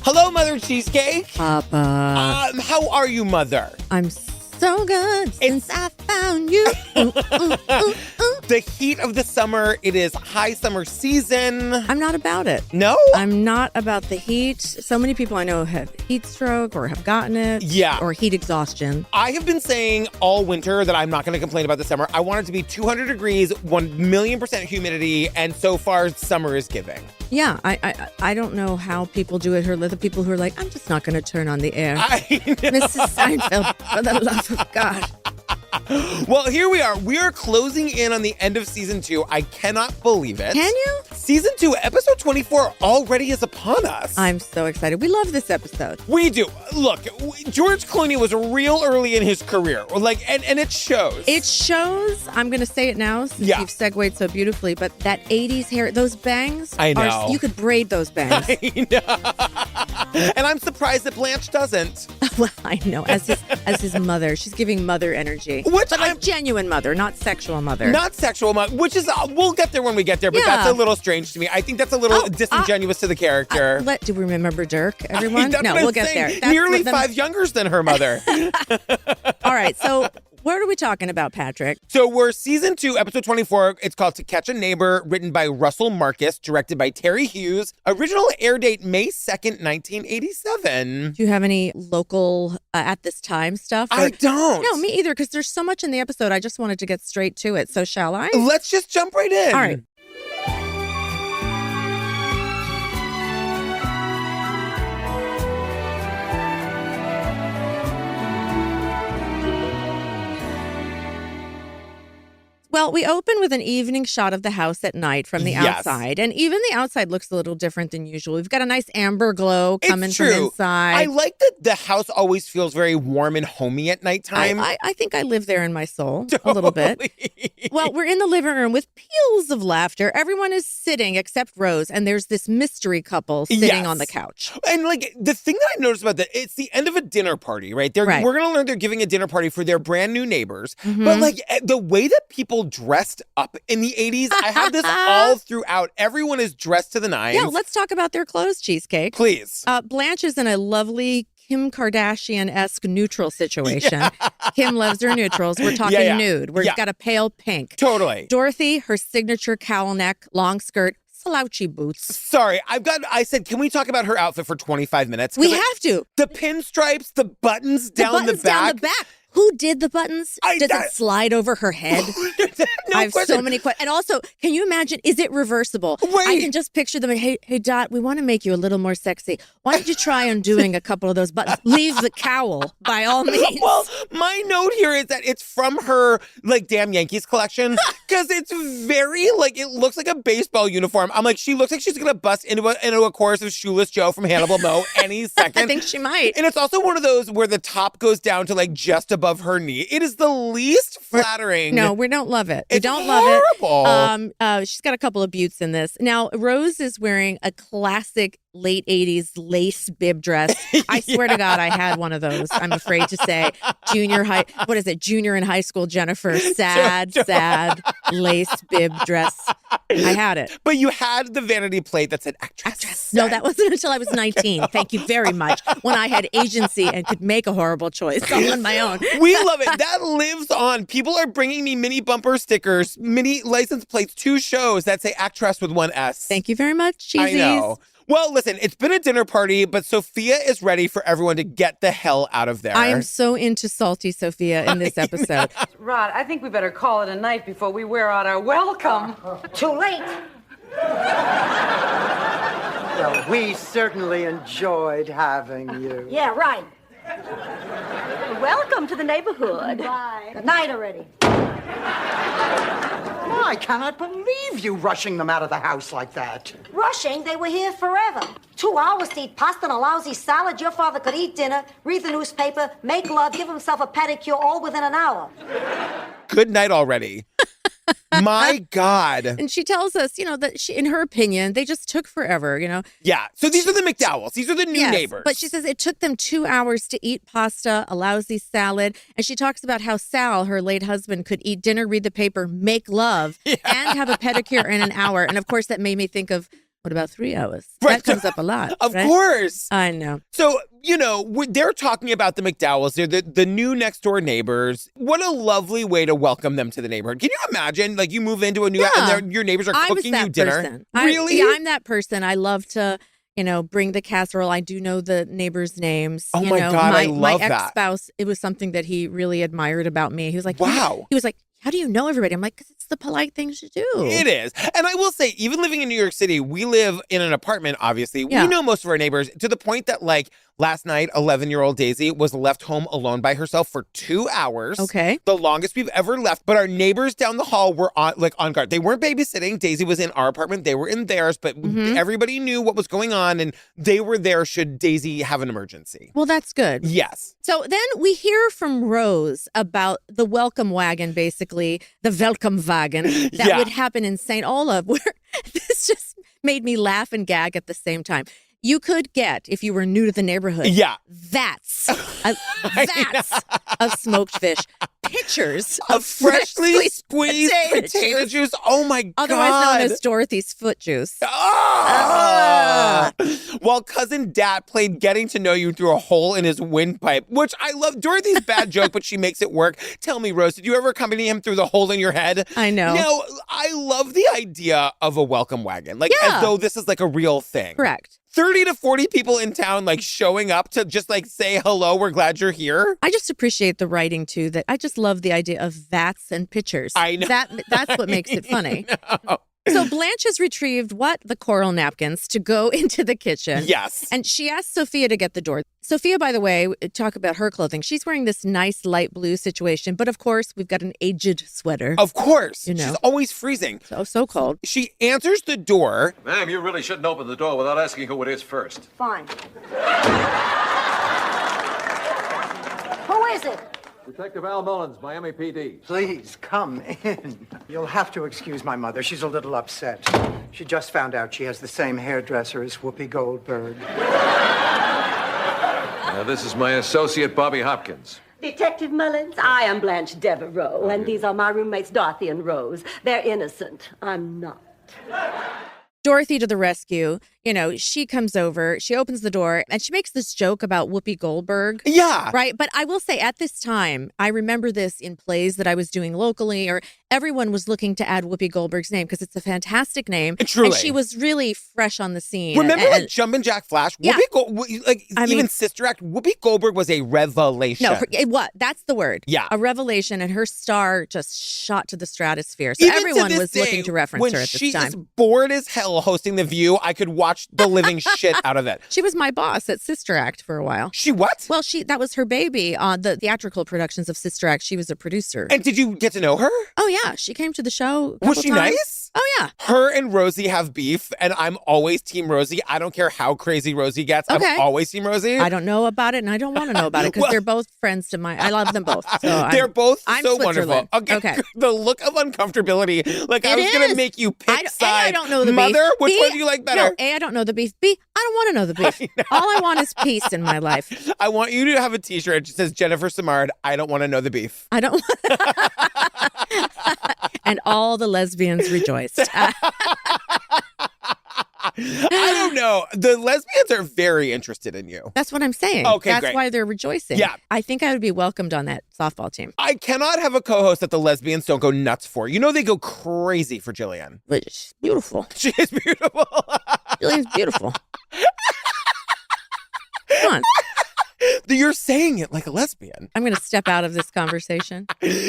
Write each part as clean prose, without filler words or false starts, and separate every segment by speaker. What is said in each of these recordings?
Speaker 1: Hello, Mother Cheesecake.
Speaker 2: Papa.
Speaker 1: How are you, Mother?
Speaker 2: I'm so good since I found you. Ooh, ooh, ooh, ooh.
Speaker 1: The heat of the summer. It is high summer season.
Speaker 2: I'm not about it.
Speaker 1: No?
Speaker 2: I'm not about the heat. So many people I know have heat stroke or have gotten it.
Speaker 1: Yeah.
Speaker 2: Or heat exhaustion.
Speaker 1: I have been saying all winter that I'm not going to complain about the summer. I want it to be 200 degrees, 1,000,000% humidity, and so far summer is giving.
Speaker 2: Yeah, I don't know how people do it. The people who are like, I'm just not going to turn on the air. Mrs. Seinfeld, for the love of God.
Speaker 1: Well, here we are. We are closing in on the end of season 2. I cannot believe it.
Speaker 2: Can you?
Speaker 1: Season 2, episode 24 already is upon us.
Speaker 2: I'm so excited. We love this episode.
Speaker 1: We do. Look, George Clooney was real early in his career. And it shows.
Speaker 2: It shows, I'm going to say it now since
Speaker 1: Yeah.
Speaker 2: you've segued so beautifully, but that 80s hair, those bangs,
Speaker 1: I know.
Speaker 2: you could braid those bangs.
Speaker 1: I know. And I'm surprised that Blanche doesn't.
Speaker 2: Well, I know, as his mother. She's giving mother energy.
Speaker 1: Which
Speaker 2: but like genuine mother, not sexual mother.
Speaker 1: Not sexual, which is, we'll get there when we get there, but
Speaker 2: Yeah.
Speaker 1: that's a little strange to me. I think that's a little disingenuous to the character.
Speaker 2: Do we remember Dirk, everyone?
Speaker 1: That's
Speaker 2: No,
Speaker 1: what I'm
Speaker 2: we'll get
Speaker 1: saying.
Speaker 2: there. That's
Speaker 1: Nearly
Speaker 2: what
Speaker 1: 5 younger than her mother.
Speaker 2: All right, so what are we talking about, Patrick?
Speaker 1: So we're season 2, episode 24. It's called To Catch a Neighbor, written by Russell Marcus, directed by Terry Hughes. Original air date, May 2nd, 1987.
Speaker 2: Do you have any local at this time stuff?
Speaker 1: I don't.
Speaker 2: No, me either, because there's so much in the episode. I just wanted to get straight to it. So shall I?
Speaker 1: Let's just jump right in.
Speaker 2: All right. Well, we open with an evening shot of the house at night from the
Speaker 1: Yes.
Speaker 2: outside. And even the outside looks a little different than usual. We've got a nice amber glow coming
Speaker 1: It's
Speaker 2: from
Speaker 1: true.
Speaker 2: inside.
Speaker 1: I like that the house always feels very warm and homey at nighttime.
Speaker 2: I think I live there in my soul a little bit.
Speaker 1: Totally.
Speaker 2: Well, we're in the living room with peals of laughter. Everyone is sitting except Rose, and there's this mystery couple sitting
Speaker 1: Yes.
Speaker 2: on the couch.
Speaker 1: And like the thing that I noticed about that, it's the end of a dinner party, right?
Speaker 2: Right.
Speaker 1: We're gonna learn they're giving a dinner party for their brand new neighbors.
Speaker 2: Mhm.
Speaker 1: But like the way that people dressed up in the 80s, I have this all throughout. Everyone is dressed to the nines.
Speaker 2: Yeah, let's talk about their clothes, Cheesecake.
Speaker 1: Please.
Speaker 2: Blanche is in a lovely Kim Kardashian-esque neutral situation. Kim loves her neutrals. We're talking nude. We've got a pale pink.
Speaker 1: Totally.
Speaker 2: Dorothy, her signature cowl neck, long skirt, slouchy boots.
Speaker 1: Sorry, I said, can we talk about her outfit for 25 minutes?
Speaker 2: We have to.
Speaker 1: The pinstripes, the buttons down the back.
Speaker 2: Down the back. Who did the buttons? Does
Speaker 1: that-
Speaker 2: it slide over her head?
Speaker 1: No
Speaker 2: I have
Speaker 1: question.
Speaker 2: so many questions. And also, can you imagine, is it reversible?
Speaker 1: Wait.
Speaker 2: I can just picture them. Hey, Dot, we want to make you a little more sexy. Why don't you try undoing a couple of those buttons? Leave the cowl, by all means.
Speaker 1: Well, my note here is that it's from her, like, Damn Yankees collection, because it's very, like, it looks like a baseball uniform. I'm like, she looks like she's going to bust into a chorus of Shoeless Joe from Hannibal Moe any second.
Speaker 2: I think she might.
Speaker 1: And it's also one of those where the top goes down to, like, just above her knee. It is the least flattering.
Speaker 2: No, we don't love it. We
Speaker 1: It's
Speaker 2: don't
Speaker 1: horrible.
Speaker 2: love it. She's got a couple of buttes in this. Now, Rose is wearing a classic late 80s lace bib dress. I swear to God, I had one of those. I'm afraid to say. Junior in high school, Jennifer. Sad lace bib dress. I had it.
Speaker 1: But you had the vanity plate that said actress.
Speaker 2: No, that wasn't until I was 19. Thank you very much. When I had agency and could make a horrible choice all on my own.
Speaker 1: We love it. That lives on. People are bringing me mini bumper stickers, mini license plates, 2 shows that say actress with 1 S.
Speaker 2: Thank you very much, cheesies.
Speaker 1: I know. Well, listen, it's been a dinner party, but Sophia is ready for everyone to get the hell out of there.
Speaker 2: I am so into salty Sophia in this episode.
Speaker 3: Rod, I think we better call it a night before we wear out our welcome.
Speaker 4: Too late.
Speaker 5: Well, we certainly enjoyed having you.
Speaker 4: Yeah, right.
Speaker 6: Welcome to the neighborhood.
Speaker 4: Bye. Good night already.
Speaker 5: I cannot believe you rushing them out of the house like that.
Speaker 4: Rushing? They were here forever. 2 hours to eat pasta and a lousy salad. Your father could eat dinner, read the newspaper, make love, give himself a pedicure, all within an hour.
Speaker 1: Good night already. My God.
Speaker 2: And she tells us, that in her opinion, they just took forever,
Speaker 1: Yeah. So these are the McDowells. These are the new neighbors.
Speaker 2: But she says it took them 2 hours to eat pasta, a lousy salad. And she talks about how Sal, her late husband, could eat dinner, read the paper, make love, and have a pedicure in an hour. And of course, that made me think of What about 3 hours?
Speaker 1: Right.
Speaker 2: That comes up a lot.
Speaker 1: Of
Speaker 2: right?
Speaker 1: course.
Speaker 2: I know.
Speaker 1: So, they're talking about the McDowells. They're the new next door neighbors. What a lovely way to welcome them to the neighborhood. Can you imagine? Like, you move into a new and your neighbors are cooking you dinner.
Speaker 2: Person.
Speaker 1: Really?
Speaker 2: I'm that person. I love to, bring the casserole. I do know the neighbors' names.
Speaker 1: Oh my God, I love
Speaker 2: my
Speaker 1: that.
Speaker 2: ex-spouse, it was something that he really admired about me. He was like,
Speaker 1: wow.
Speaker 2: He was like, how do you know everybody? I'm like, because it's the polite thing to do.
Speaker 1: It is. And I will say, even living in New York City, we live in an apartment, obviously.
Speaker 2: Yeah.
Speaker 1: We know most of our neighbors to the point that, like, last night, 11-year-old Daisy was left home alone by herself for 2 hours.
Speaker 2: Okay.
Speaker 1: The longest we've ever left. But our neighbors down the hall were on guard. They weren't babysitting. Daisy was in our apartment. They were in theirs. But everybody knew what was going on. And they were there should Daisy have an emergency.
Speaker 2: Well, that's good.
Speaker 1: Yes.
Speaker 2: So then we hear from Rose about the welcome wagon, basically, the welcome wagon that would happen in St. Olaf, where this just made me laugh and gag at the same time. You could get, if you were new to the neighborhood, vats of smoked fish, pitchers
Speaker 1: of freshly squeezed potato juice. Oh my God.
Speaker 2: Otherwise known as Dorothy's foot juice.
Speaker 1: While cousin Dat played getting to know you through a hole in his windpipe, which I love. Dorothy's bad joke, but she makes it work. Tell me, Rose, did you ever accompany him through the hole in your head?
Speaker 2: I know.
Speaker 1: No, I love the idea of a welcome wagon, like as though this is like a real thing.
Speaker 2: Correct.
Speaker 1: 30 to 40 people in town, like, showing up to just, like, say hello, we're glad you're here.
Speaker 2: I just appreciate the writing, too, that I just love the idea of vats and pitchers.
Speaker 1: I know.
Speaker 2: That's what makes it funny.
Speaker 1: No.
Speaker 2: So Blanche has retrieved the coral napkins to go into the kitchen.
Speaker 1: Yes.
Speaker 2: And she asked Sophia to get the door. Sophia, by the way, talk about her clothing. She's wearing this nice light blue situation. But of course, we've got an aged sweater.
Speaker 1: Of course.
Speaker 2: She's
Speaker 1: always freezing.
Speaker 2: So cold.
Speaker 1: She answers the door.
Speaker 6: Ma'am, you really shouldn't open the door without asking who it is first.
Speaker 4: Fine. Who is it?
Speaker 6: Detective Al Mullins, Miami PD.
Speaker 5: Please, come in. You'll have to excuse my mother. She's a little upset. She just found out she has the same hairdresser as Whoopi Goldberg.
Speaker 6: Now, this is my associate, Bobby Hopkins.
Speaker 7: Detective Mullins, I am Blanche Devereaux, and these are my roommates, Dorothy and Rose. They're innocent. I'm not.
Speaker 2: Dorothy to the rescue. She comes over, she opens the door, and she makes this joke about Whoopi Goldberg.
Speaker 1: Yeah.
Speaker 2: Right? But I will say at this time, I remember this in plays that I was doing locally, or everyone was looking to add Whoopi Goldberg's name because it's a fantastic name.
Speaker 1: Truly.
Speaker 2: And she was really fresh on the scene.
Speaker 1: Remember like Jumpin' Jack Flash?
Speaker 2: Yeah.
Speaker 1: Even Sister Act, Whoopi Goldberg was a revelation.
Speaker 2: No, what? That's the word.
Speaker 1: Yeah.
Speaker 2: A revelation, and her star just shot to the stratosphere. So
Speaker 1: Even
Speaker 2: everyone was looking to reference her at this time.
Speaker 1: When she is bored as hell hosting The View, I could watch the living shit out of it.
Speaker 2: She was my boss at Sister Act for a while.
Speaker 1: She what?
Speaker 2: Well, that was her baby on the theatrical productions of Sister Act. She was a producer.
Speaker 1: And did you get to know her?
Speaker 2: Oh, yeah. She came to the show.
Speaker 1: Was she
Speaker 2: times.
Speaker 1: nice?
Speaker 2: Oh, yeah.
Speaker 1: Her and Rosie have beef, and I'm always Team Rosie. I don't care how crazy Rosie gets. Okay. I'm always Team Rosie.
Speaker 2: I don't know about it, and I don't want to know about it because they're both friends to I love them both. So
Speaker 1: they're both
Speaker 2: I'm
Speaker 1: so wonderful. Okay. The look of uncomfortability. Like I was going to make you pick side.
Speaker 2: I don't know the beef.
Speaker 1: Mother, which
Speaker 2: B,
Speaker 1: one do you like better?
Speaker 2: No, I don't know the beef. B, I don't want to know the beef. All I want is peace in my life.
Speaker 1: I want you to have a t-shirt that says Jennifer Samard, I don't want to know the beef.
Speaker 2: I don't. And all the lesbians rejoiced.
Speaker 1: I don't know. The lesbians are very interested in you.
Speaker 2: That's what I'm saying.
Speaker 1: Okay,
Speaker 2: That's
Speaker 1: great.
Speaker 2: why they're rejoicing.
Speaker 1: Yeah.
Speaker 2: I think I would be welcomed on that softball team.
Speaker 1: I cannot have a co-host that the lesbians don't go nuts for. They go crazy for Jillian.
Speaker 2: But she's beautiful.
Speaker 1: She is beautiful.
Speaker 2: Jillian's beautiful. Come on.
Speaker 1: You're saying it like a lesbian.
Speaker 2: I'm going to step out of this conversation.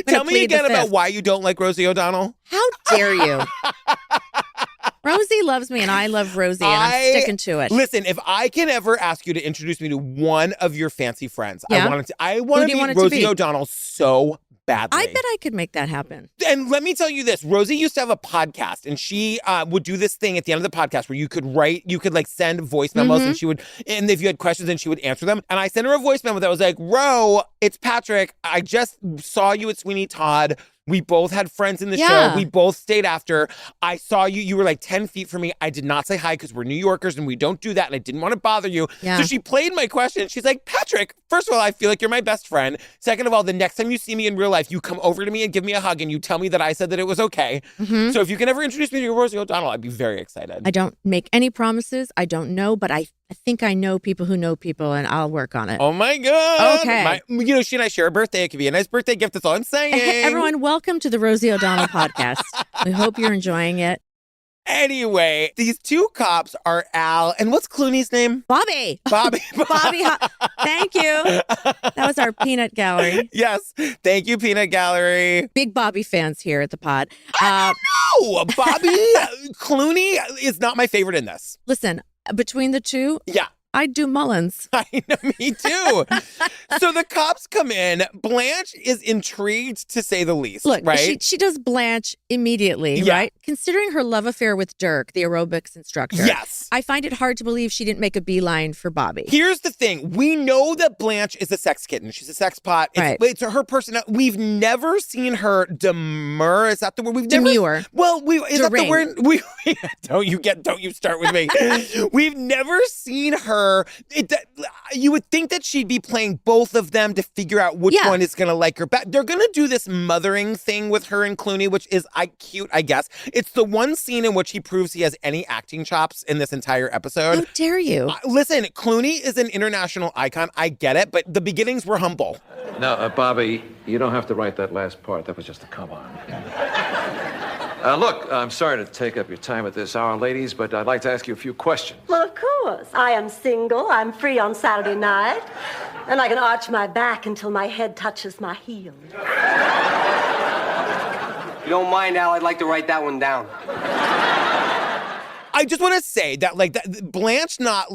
Speaker 1: Tell me again about why you don't like Rosie O'Donnell.
Speaker 2: How dare you? Rosie loves me and I love Rosie and I'm sticking to it.
Speaker 1: Listen, if I can ever ask you to introduce me to one of your fancy friends,
Speaker 2: Yeah?
Speaker 1: I want to meet Rosie O'Donnell so badly.
Speaker 2: I bet I could make that happen.
Speaker 1: And let me tell you this, Rosie used to have a podcast and she would do this thing at the end of the podcast where you could send voice memos and if you had questions and she would answer them. And I sent her a voice memo that was like, Ro, it's Patrick. I just saw you at Sweeney Todd. We both had friends in the
Speaker 2: Yeah.
Speaker 1: show. We both stayed after. I saw you. You were like 10 feet from me. I did not say hi because we're New Yorkers and we don't do that. And I didn't want to bother you.
Speaker 2: Yeah.
Speaker 1: So she played my question. She's like, Patrick, first of all, I feel like you're my best friend. Second of all, the next time you see me in real life, you come over to me and give me a hug and you tell me that I said that it was okay. So if you can ever introduce me to Rosie O'Donnell, I'd be very excited.
Speaker 2: I don't make any promises. I don't know, but I think I know people who know people, and I'll work on it.
Speaker 1: Oh my God.
Speaker 2: Okay.
Speaker 1: She and I share a birthday. It could be a nice birthday gift. That's all I'm saying.
Speaker 2: Everyone, welcome to the Rosie O'Donnell podcast. We hope you're enjoying it.
Speaker 1: Anyway, these two cops are Al, and what's Clooney's name?
Speaker 2: Bobby.
Speaker 1: Bobby.
Speaker 2: Thank you. That was our peanut gallery.
Speaker 1: Yes. Thank you, Peanut Gallery.
Speaker 2: Big Bobby fans here at the pod.
Speaker 1: No, Bobby Clooney is not my favorite in this.
Speaker 2: Listen, between the two,
Speaker 1: Yeah.
Speaker 2: I'd do Mullins.
Speaker 1: I know, me too. So the cops come in. Blanche is intrigued, to say the least.
Speaker 2: Look,
Speaker 1: right?
Speaker 2: she does Blanche immediately,
Speaker 1: Yeah.
Speaker 2: right? Considering her love affair with Dirk, the aerobics instructor.
Speaker 1: Yes.
Speaker 2: I find it hard to believe she didn't make a beeline for Bobby.
Speaker 1: Here's the thing. We know that Blanche is a sex kitten. She's a sex pot. It's her personality. We've never seen her demur. Is that the word? We've never.
Speaker 2: Demure.
Speaker 1: Well, is that the
Speaker 2: Derang.
Speaker 1: word? Don't you start with me. We've never seen her. You would think that she'd be playing both of them to figure out which one is going to like her back. They're going to do this mothering thing with her and Clooney, which is cute, I guess. It's the one scene in which he proves he has any acting chops in this entire episode.
Speaker 2: How dare you?
Speaker 1: Listen, Clooney is an international icon. I get it, but the beginnings were humble.
Speaker 6: Now, Bobby, you don't have to write that last part. That was just a come on. Look, I'm sorry to take up your time at this hour, ladies, but I'd like to ask you a few questions.
Speaker 7: Well, of course. I am single. I'm free on Saturday night. And I can arch my back until my head touches my heel.
Speaker 8: If you don't mind, Al, I'd like to write that one down.
Speaker 1: I just want to say that, Blanche not,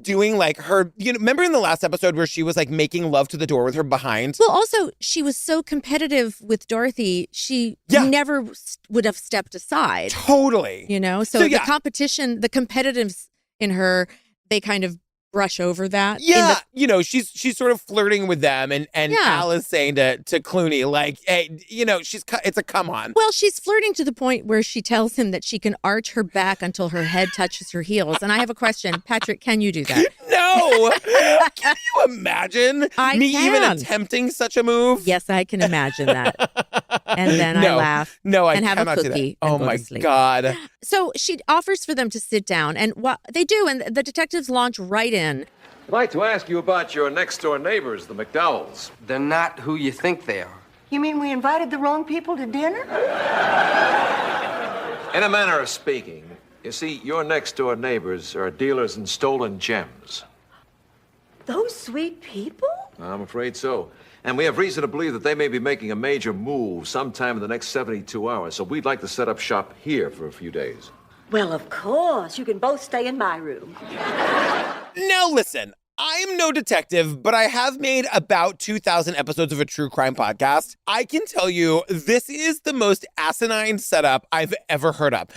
Speaker 1: doing, her... remember in the last episode where she was, making love to the door with her behind?
Speaker 2: Well, also, she was so competitive with Dorothy, she never would have stepped aside.
Speaker 1: Totally.
Speaker 2: So the competition, the competitiveness in her, they kind of brush over that.
Speaker 1: Yeah, she's sort of flirting with them, and Al is saying to Clooney, hey, it's a come on.
Speaker 2: Well, she's flirting to the point where she tells him that she can arch her back until her head touches her heels. And I have a question. Patrick, can you do that?
Speaker 1: No! Can you imagine even attempting such a move?
Speaker 2: Yes, I can imagine that. And then I laugh.
Speaker 1: No, I
Speaker 2: and have
Speaker 1: cannot
Speaker 2: a
Speaker 1: do that.
Speaker 2: cookie.
Speaker 1: Oh my God.
Speaker 2: So she offers for them to sit down, and they do, and the detectives launch right in.
Speaker 6: I'd like to ask you about your next-door neighbors, the McDowells.
Speaker 8: They're not who you think they are.
Speaker 4: You mean we invited the wrong people to dinner?
Speaker 6: In a manner of speaking, you see, your next-door neighbors are dealers in stolen gems.
Speaker 7: Those sweet people?
Speaker 6: I'm afraid so. And we have reason to believe that they may be making a major move sometime in the next 72 hours. So we'd like to set up shop here for a few days.
Speaker 7: Well, of course. You can both stay in my room.
Speaker 1: Now listen, I'm no detective, but I have made about 2,000 episodes of a true crime podcast. I can tell you this is the most asinine setup I've ever heard of.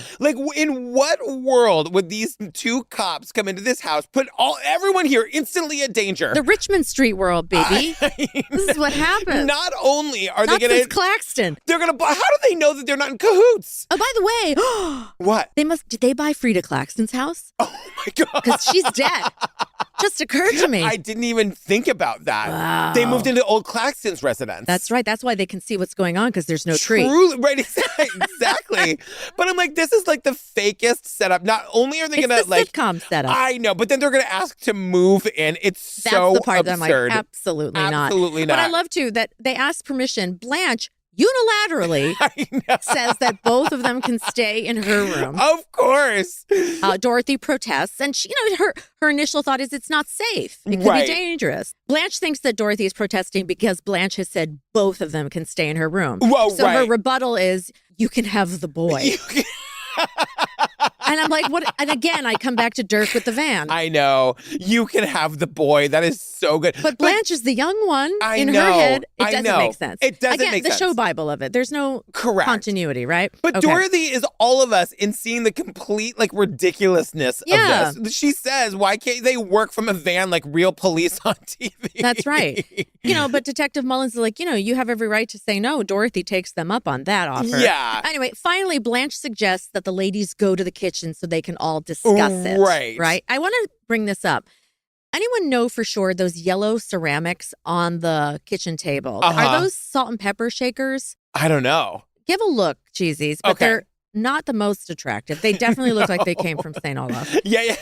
Speaker 1: In what world would these two cops come into this house, put everyone here instantly in danger?
Speaker 2: The Richmond Street world, baby. This is what happens.
Speaker 1: Not only are
Speaker 2: Not
Speaker 1: they going
Speaker 2: since Claxton.
Speaker 1: They're going to buy. How do they know that they're not in cahoots?
Speaker 2: Oh, by the way,
Speaker 1: What?
Speaker 2: Did they buy Frida Claxton's house?
Speaker 1: Oh my God.
Speaker 2: Because she's dead. Just occurred to me.
Speaker 1: I didn't even think about that.
Speaker 2: Wow.
Speaker 1: They moved into old Claxton's residence.
Speaker 2: That's right. That's why they can see what's going on, because there's no tree.
Speaker 1: Truly, right, exactly. But I'm like, this is the fakest setup. Not only are they going to
Speaker 2: sitcom setup.
Speaker 1: I know, but then they're going to ask to move in. It's
Speaker 2: That's
Speaker 1: so
Speaker 2: the part
Speaker 1: absurd.
Speaker 2: that I'm like, absolutely not.
Speaker 1: Absolutely not.
Speaker 2: But I love too that they ask permission. Blanche unilaterally says that both of them can stay in her room.
Speaker 1: Of course.
Speaker 2: Dorothy protests, and she, her initial thought is it's not safe. It could
Speaker 1: Right.
Speaker 2: be dangerous. Blanche thinks that Dorothy is protesting because Blanche has said both of them can stay in her room.
Speaker 1: Whoa,
Speaker 2: so her
Speaker 1: right.
Speaker 2: rebuttal is, you can have the boy. And I'm like, what? And again, I come back to Dirk with the van.
Speaker 1: I know. You can have the boy. That is so good.
Speaker 2: But Blanche is the young one in
Speaker 1: know.
Speaker 2: her head. It
Speaker 1: I
Speaker 2: doesn't
Speaker 1: know.
Speaker 2: make sense.
Speaker 1: It doesn't
Speaker 2: again,
Speaker 1: make
Speaker 2: the
Speaker 1: sense.
Speaker 2: show Bible of it. There's no continuity, right?
Speaker 1: But
Speaker 2: Okay.
Speaker 1: Dorothy is all of us in seeing the complete like ridiculousness
Speaker 2: Yeah.
Speaker 1: of this. She says, why can't they work from a van like real police on TV?
Speaker 2: That's right. But Detective Mullins is like, you have every right to say no. Dorothy takes them up on that offer.
Speaker 1: Yeah.
Speaker 2: Anyway, finally, Blanche suggests that the ladies go to the kitchen so they can all discuss it. Right. I want to bring this up. Anyone know for sure those yellow ceramics on the kitchen table? Are those salt and pepper shakers?
Speaker 1: I don't know.
Speaker 2: Give a look, cheesies, but
Speaker 1: Okay.
Speaker 2: they're not the most attractive. They definitely look like they came from St. Olaf.
Speaker 1: Yeah.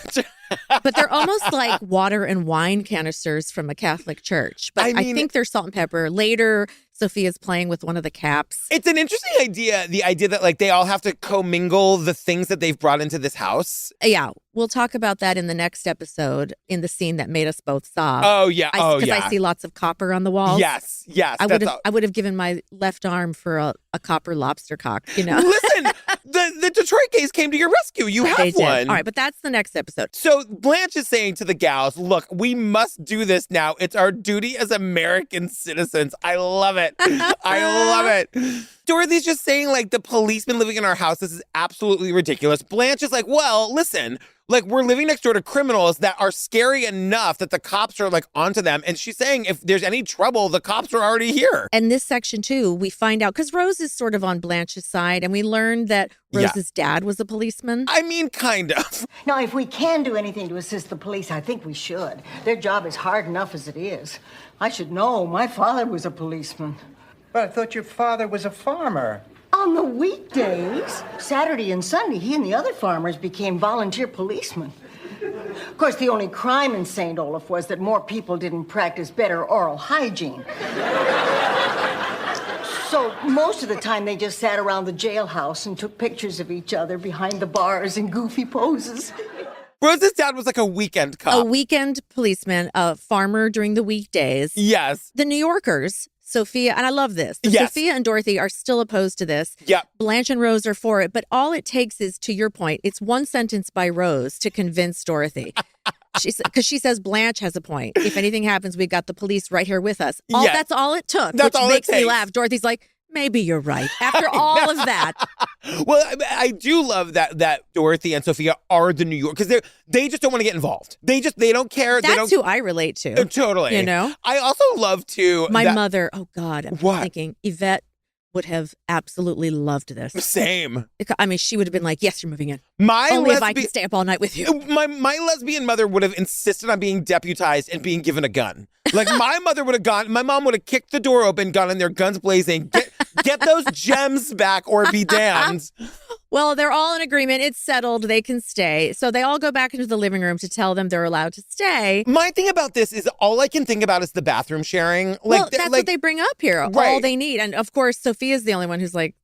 Speaker 2: But they're almost like water and wine canisters from a Catholic church. But I think they're salt and pepper. Later, Sophia's playing with one of the caps.
Speaker 1: It's an interesting idea, the idea that like they all have to commingle the things that they've brought into this house.
Speaker 2: Yeah, we'll talk about that in the next episode in the scene that made us both sob.
Speaker 1: Oh, yeah.
Speaker 2: Because I see lots of copper on the walls.
Speaker 1: Yes.
Speaker 2: I would have given my left arm for a copper lobster cock,
Speaker 1: Listen, the Detroit case came to your rescue. You have
Speaker 2: They did.
Speaker 1: one.
Speaker 2: All right, but that's the next episode.
Speaker 1: So Blanche is saying to the gals, look, we must do this now. It's our duty as American citizens. I love it. I love it. Dorothy's just saying, like, the policeman living in our house, this is absolutely ridiculous. Blanche is like, well, listen, like, we're living next door to criminals that are scary enough that the cops are, like, onto them. And she's saying if there's any trouble, the cops are already here.
Speaker 2: And this section, too, we find out, because Rose is sort of on Blanche's side, and we learned that Rose's dad was a policeman.
Speaker 1: I mean, kind of.
Speaker 9: Now, if we can do anything to assist the police, I think we should. Their job is hard enough as it is. I should know. My father was a policeman.
Speaker 5: But I thought your father was a farmer.
Speaker 9: On the weekdays, Saturday and Sunday, he and the other farmers became volunteer policemen. Of course, the only crime in St. Olaf was that more people didn't practice better oral hygiene. So most of the time, they just sat around the jailhouse and took pictures of each other behind the bars in goofy poses.
Speaker 1: Rose's dad was like a weekend cop.
Speaker 2: A weekend policeman, a farmer during the weekdays.
Speaker 1: Yes.
Speaker 2: The New Yorkers, Sophia, and I love this.
Speaker 1: Yes.
Speaker 2: Sophia and Dorothy are still opposed to this.
Speaker 1: Yep.
Speaker 2: Blanche and Rose are for it, but all it takes is, to your point, it's one sentence by Rose to convince Dorothy. Because she says Blanche has a point. If anything happens, we got the police right here with us.
Speaker 1: Yes.
Speaker 2: That's all it took.
Speaker 1: That's
Speaker 2: which
Speaker 1: all it
Speaker 2: makes me
Speaker 1: takes.
Speaker 2: laugh. Dorothy's like, maybe you're right. After all of that.
Speaker 1: Well, I do love that Dorothy and Sophia are the New York, because they just don't want to get involved. They don't care.
Speaker 2: That's who I relate to.
Speaker 1: Totally.
Speaker 2: You know?
Speaker 1: I also love to
Speaker 2: My mother, oh God, I'm
Speaker 1: What?
Speaker 2: thinking Yvette would have absolutely loved this.
Speaker 1: Same.
Speaker 2: I mean, she would have been like, yes, you're moving in.
Speaker 1: My
Speaker 2: Only if I can stay up all night with you.
Speaker 1: My lesbian mother would have insisted on being deputized and being given a gun. Like my mother would have gone, my mom would have kicked the door open, gone in there, guns blazing. Get those gems back or be damned.
Speaker 2: Well, they're all in agreement. It's settled. They can stay. So they all go back into the living room to tell them they're allowed to stay.
Speaker 1: My thing about this is all I can think about is the bathroom sharing.
Speaker 2: Well, that's what they bring up here. All
Speaker 1: Right.
Speaker 2: they need. And of course, Sophia's the only one who's like,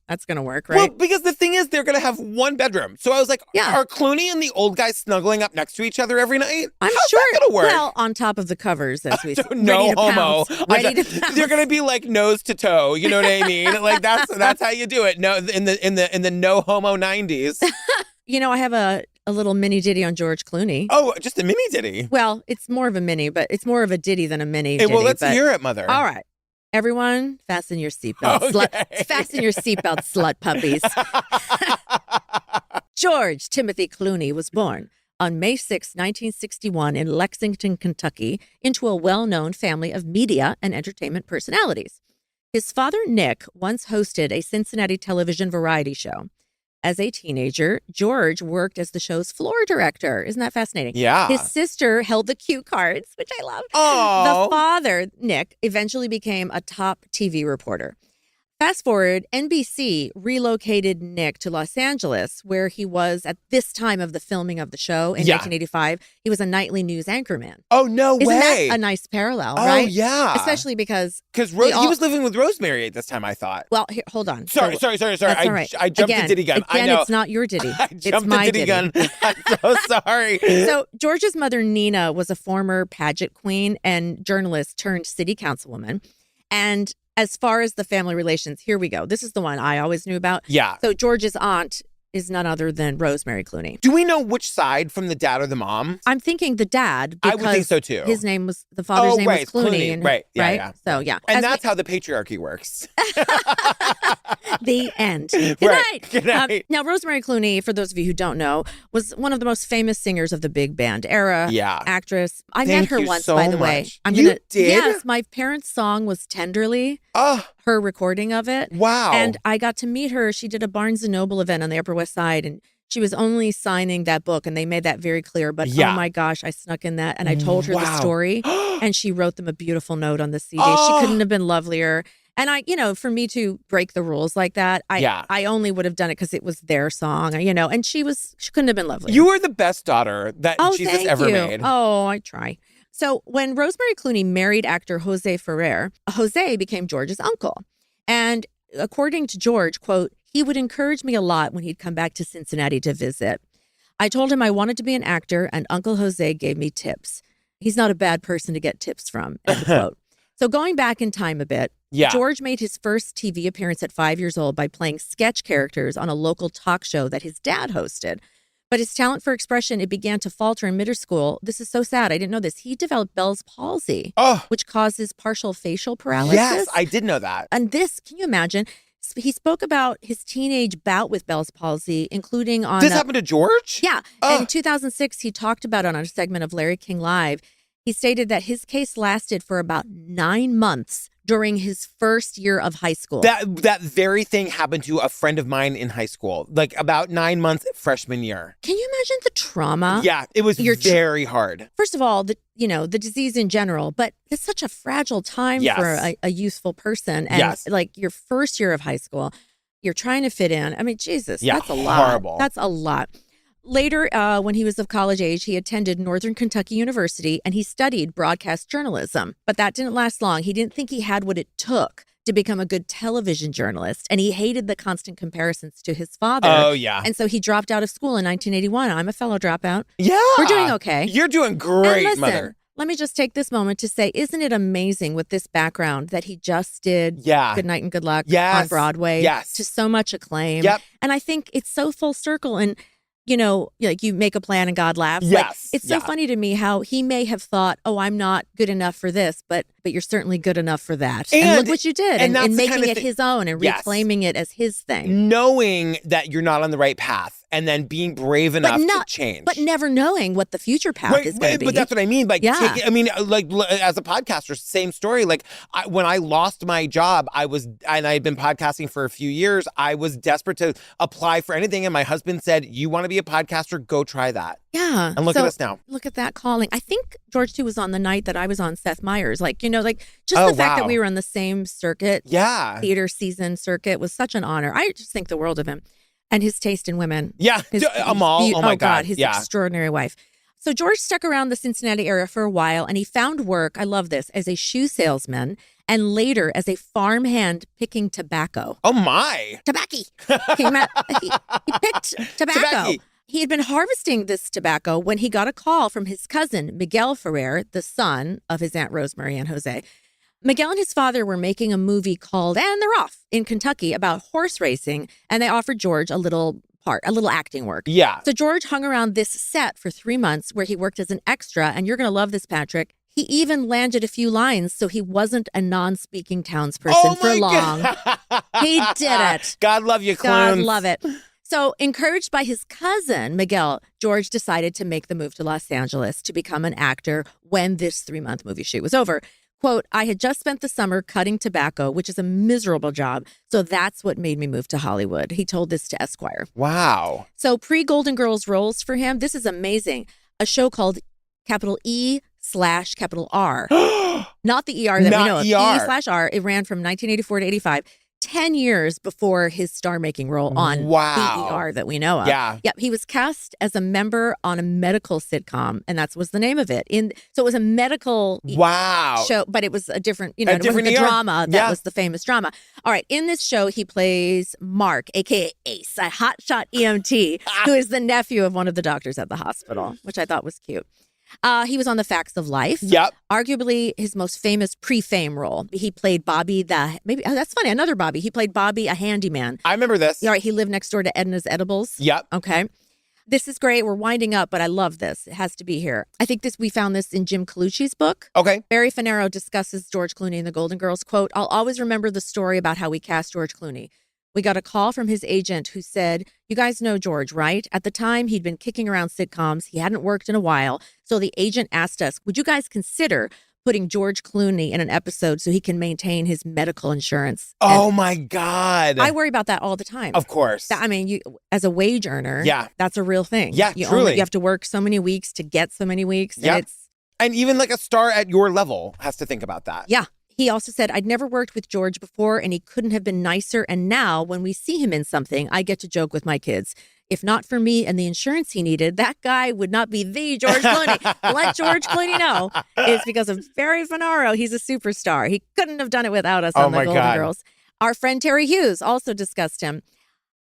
Speaker 2: that's going to work, right?
Speaker 1: Well, because the thing is, they're going to have one bedroom. So I was like, are Clooney and the old guy snuggling up next to each other every night?
Speaker 2: I'm
Speaker 1: How's
Speaker 2: sure.
Speaker 1: that going to work?
Speaker 2: Well, on top of the covers, as we say.
Speaker 1: No homo.
Speaker 2: Ready to pounce.
Speaker 1: They're going to be like nose to toe. You know what I mean? Like that's how you do it. No, in the no homo 90s.
Speaker 2: You know, I have a little mini ditty on George Clooney.
Speaker 1: Oh, just a mini ditty.
Speaker 2: Well, it's more of a mini, but it's more of a ditty than a mini.
Speaker 1: Hey, well,
Speaker 2: ditty,
Speaker 1: let's
Speaker 2: but-
Speaker 1: hear it, Mother.
Speaker 2: All right. Everyone, fasten your seatbelts.
Speaker 1: Okay.
Speaker 2: Fasten your seatbelts, slut puppies. George Timothy Clooney was born on May 6, 1961 in Lexington, Kentucky, into a well-known family of media and entertainment personalities. His father, Nick, once hosted a Cincinnati television variety show. As a teenager, George worked as the show's floor director. Isn't that fascinating?
Speaker 1: Yeah.
Speaker 2: His sister held the cue cards, which I love.
Speaker 1: Oh.
Speaker 2: The father, Nick, eventually became a top TV reporter. Fast forward, NBC relocated Nick to Los Angeles, where he was at this time of the filming of the show in 1985. He was a nightly news anchorman.
Speaker 1: Oh, no way.
Speaker 2: Isn't that a nice parallel, right?
Speaker 1: Oh, yeah.
Speaker 2: Especially because
Speaker 1: he was living with Rosemary at this time, I thought.
Speaker 2: Well, here, hold on.
Speaker 1: Sorry.
Speaker 2: That's all right.
Speaker 1: I jumped the ditty gun. I
Speaker 2: Again,
Speaker 1: know.
Speaker 2: it's not your ditty.
Speaker 1: I
Speaker 2: It's
Speaker 1: jumped
Speaker 2: my
Speaker 1: the ditty gun. I'm so sorry.
Speaker 2: So George's mother, Nina, was a former pageant queen and journalist turned city councilwoman. And as far as the family relations, here we go. This is the one I always knew about.
Speaker 1: Yeah.
Speaker 2: So George's aunt is none other than Rosemary Clooney.
Speaker 1: Do we know which side, from the dad or the mom?
Speaker 2: I'm thinking the dad.
Speaker 1: I would think so too.
Speaker 2: The father's name was Clooney.
Speaker 1: And, right. Yeah,
Speaker 2: right?
Speaker 1: yeah.
Speaker 2: So, yeah.
Speaker 1: And that's how the patriarchy works.
Speaker 2: The end. Good
Speaker 1: Right.
Speaker 2: night.
Speaker 1: Good night.
Speaker 2: Now, Rosemary Clooney, for those of you who don't know, was one of the most famous singers of the big band era.
Speaker 1: Yeah.
Speaker 2: Actress. I met
Speaker 1: Thank
Speaker 2: her
Speaker 1: you
Speaker 2: once,
Speaker 1: so
Speaker 2: by the way.
Speaker 1: much. You did?
Speaker 2: Yes. My parents' song was Tenderly.
Speaker 1: Oh,
Speaker 2: Her recording of it.
Speaker 1: wow.
Speaker 2: And I got to meet her. She did a Barnes & Noble event on the Upper West Side, and she was only signing that book, and they made that very clear. But
Speaker 1: Yeah.
Speaker 2: oh my gosh, I snuck in that, and I told her the
Speaker 1: Wow.
Speaker 2: story, and she wrote them a beautiful note on the CD.
Speaker 1: Oh.
Speaker 2: She couldn't have been lovelier. And for me to break the rules like that, I only would have done it because it was their song, and she couldn't have been lovelier.
Speaker 1: You are the best daughter that Jesus
Speaker 2: thank
Speaker 1: ever
Speaker 2: you.
Speaker 1: made.
Speaker 2: Oh, I try. So when Rosemary Clooney married actor Jose Ferrer, Jose became George's uncle. And according to George, quote, he would encourage me a lot when he'd come back to Cincinnati to visit. I told him I wanted to be an actor, and Uncle Jose gave me tips. He's not a bad person to get tips from, end quote. So going back in time a bit,
Speaker 1: Yeah.
Speaker 2: George made his first TV appearance at 5 years old by playing sketch characters on a local talk show that his dad hosted. But his talent for expression, it began to falter in middle school. This is so sad. I didn't know this. He developed Bell's palsy,
Speaker 1: Oh,
Speaker 2: which causes partial facial paralysis.
Speaker 1: yes, I did know that.
Speaker 2: And this, can you imagine? He spoke about his teenage bout with Bell's palsy, including on...
Speaker 1: This happened to George?
Speaker 2: Yeah.
Speaker 1: Oh.
Speaker 2: In 2006, he talked about it on a segment of Larry King Live. He stated that his case lasted for about 9 months during his first year of high school.
Speaker 1: That very thing happened to a friend of mine in high school, like about 9 months freshman year.
Speaker 2: Can you imagine the trauma?
Speaker 1: Yeah, it was very hard.
Speaker 2: First of all, the disease in general, but it's such a fragile time
Speaker 1: Yes.
Speaker 2: for a youthful person. And
Speaker 1: Yes.
Speaker 2: like your first year of high school, you're trying to fit in. I mean, Jesus,
Speaker 1: Yeah,
Speaker 2: that's a lot.
Speaker 1: horrible.
Speaker 2: That's a lot. Later, when he was of college age, he attended Northern Kentucky University and he studied broadcast journalism. But that didn't last long. He didn't think he had what it took to become a good television journalist. And he hated the constant comparisons to his father.
Speaker 1: Oh, yeah.
Speaker 2: And so he dropped out of school in 1981. I'm a fellow dropout.
Speaker 1: Yeah.
Speaker 2: We're doing okay.
Speaker 1: You're doing great,
Speaker 2: And listen,
Speaker 1: mother.
Speaker 2: let me just take this moment to say, isn't it amazing with this background that he just did
Speaker 1: Yeah.
Speaker 2: Good Night and Good Luck
Speaker 1: Yes.
Speaker 2: on Broadway
Speaker 1: Yes.
Speaker 2: to so much acclaim?
Speaker 1: Yep.
Speaker 2: And I think it's so full circle. And, like you make a plan and God laughs.
Speaker 1: Yes.
Speaker 2: Like, it's so
Speaker 1: Yeah.
Speaker 2: funny to me how he may have thought, oh, I'm not good enough for this, but you're certainly good enough for that. And look what you did.
Speaker 1: and that's
Speaker 2: And
Speaker 1: the
Speaker 2: making
Speaker 1: kind of
Speaker 2: it
Speaker 1: thing-
Speaker 2: his own and
Speaker 1: Yes.
Speaker 2: reclaiming it as his thing.
Speaker 1: Knowing that you're not on the right path and then being brave enough to change.
Speaker 2: But never knowing what the future path is going to be.
Speaker 1: But that's what I mean. Like,
Speaker 2: Yeah.
Speaker 1: as a podcaster, same story. Like, when I lost my job, and I had been podcasting for a few years. I was desperate to apply for anything, and my husband said, "You want to be a podcaster? Go try that."
Speaker 2: Yeah.
Speaker 1: And look at us now.
Speaker 2: Look at that calling. I think George too was on the night that I was on Seth Meyers. Just
Speaker 1: Oh,
Speaker 2: the fact that
Speaker 1: wow.
Speaker 2: we were on the same circuit,
Speaker 1: Yeah.
Speaker 2: theater season circuit, was such an honor. I just think the world of him and his taste in women.
Speaker 1: Yeah. Amal. Oh my God.
Speaker 2: His
Speaker 1: Yeah.
Speaker 2: extraordinary wife. So George stuck around the Cincinnati area for a while, and he found work, I love this, as a shoe salesman and later as a farmhand picking tobacco.
Speaker 1: Oh my.
Speaker 2: Tobacco. He picked tobacco.
Speaker 1: Tobacco.
Speaker 2: He had been harvesting this tobacco when he got a call from his cousin, Miguel Ferrer, the son of his Aunt Rosemary and Jose. Miguel and his father were making a movie called And They're Off in Kentucky about horse racing, and they offered George a little acting work.
Speaker 1: Yeah.
Speaker 2: So George hung around this set for 3 months where he worked as an extra, and you're going to love this, Patrick. He even landed a few lines, so he wasn't a non-speaking townsperson for long. He did it.
Speaker 1: God love you,
Speaker 2: God
Speaker 1: clones.
Speaker 2: love it. So, encouraged by his cousin, Miguel, George decided to make the move to Los Angeles to become an actor when this 3-month movie shoot was over. Quote, I had just spent the summer cutting tobacco, which is a miserable job. So that's what made me move to Hollywood. He told this to Esquire.
Speaker 1: Wow.
Speaker 2: So pre-Golden Girls roles for him, this is amazing. A show called E/R. Not the ER that
Speaker 1: Not
Speaker 2: we know of.
Speaker 1: ER.
Speaker 2: E/R. It ran from 1984 to 85. 10 years before his star-making role on
Speaker 1: Wow.
Speaker 2: the ER that we know of.
Speaker 1: Yeah.
Speaker 2: Yep. He was cast as a member on a medical sitcom, and that was the name of it. So it was a medical
Speaker 1: Wow.
Speaker 2: show, but it was a different,
Speaker 1: A
Speaker 2: it wasn't
Speaker 1: different
Speaker 2: the
Speaker 1: ER.
Speaker 2: drama. That
Speaker 1: Yeah.
Speaker 2: was the famous drama. All right. In this show, he plays Mark, a.k.a. Ace, a hotshot EMT, who is the nephew of one of the doctors at the hospital, which I thought was cute. He was on The Facts of Life.
Speaker 1: Yep.
Speaker 2: Arguably his most famous pre-fame role. He played Bobby that's funny, another Bobby. He played Bobby, a handyman.
Speaker 1: I remember this.
Speaker 2: All right, he lived next door to Edna's Edibles.
Speaker 1: Yep.
Speaker 2: Okay. This is great. We're winding up, but I love this. It has to be here. I think we found this in Jim Colucci's book.
Speaker 1: Okay.
Speaker 2: Barry Finero discusses George Clooney in The Golden Girls. Quote, I'll always remember the story about how we cast George Clooney. We got a call from his agent who said, you guys know George, right? At the time, he'd been kicking around sitcoms. He hadn't worked in a while. So the agent asked us, would you guys consider putting George Clooney in an episode so he can maintain his medical insurance?
Speaker 1: Oh, my God.
Speaker 2: I worry about that all the time.
Speaker 1: Of course.
Speaker 2: I mean, you as a wage earner, that's a real thing.
Speaker 1: Yeah, truly.
Speaker 2: You have to work so many weeks to get so many weeks.
Speaker 1: Yeah.
Speaker 2: And
Speaker 1: even like a star at your level has to think about that.
Speaker 2: Yeah. He also said, I'd never worked with George before and he couldn't have been nicer. And now when we see him in something, I get to joke with my kids. If not for me and the insurance he needed, that guy would not be the George Clooney. Let George Clooney know. It's because of Barry Finero. He's a superstar. He couldn't have done it without us on The Golden Girls. Our friend Terry Hughes also discussed him.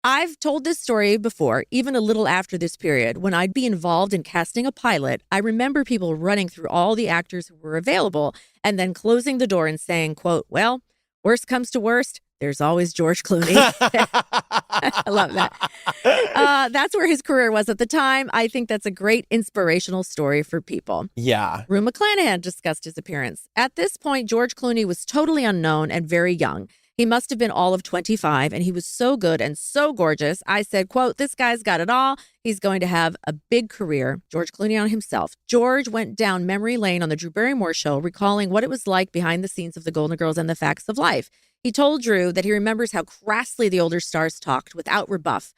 Speaker 2: I've told this story before, even a little after this period. When I'd be involved in casting a pilot, I remember people running through all the actors who were available and then closing the door and saying, quote, well, worst comes to worst, there's always George Clooney. I love that. That's where his career was at the time. I think that's a great inspirational story for people.
Speaker 1: Yeah.
Speaker 2: Rue McClanahan discussed his appearance. At this point, George Clooney was totally unknown and very young. He must have been all of 25, and he was so good and so gorgeous. I said, quote, this guy's got it all. He's going to have a big career. George Clooney on himself. George went down memory lane on the Drew Barrymore show, recalling what it was like behind the scenes of The Golden Girls and The Facts of Life. He told Drew that he remembers how crassly the older stars talked without rebuff.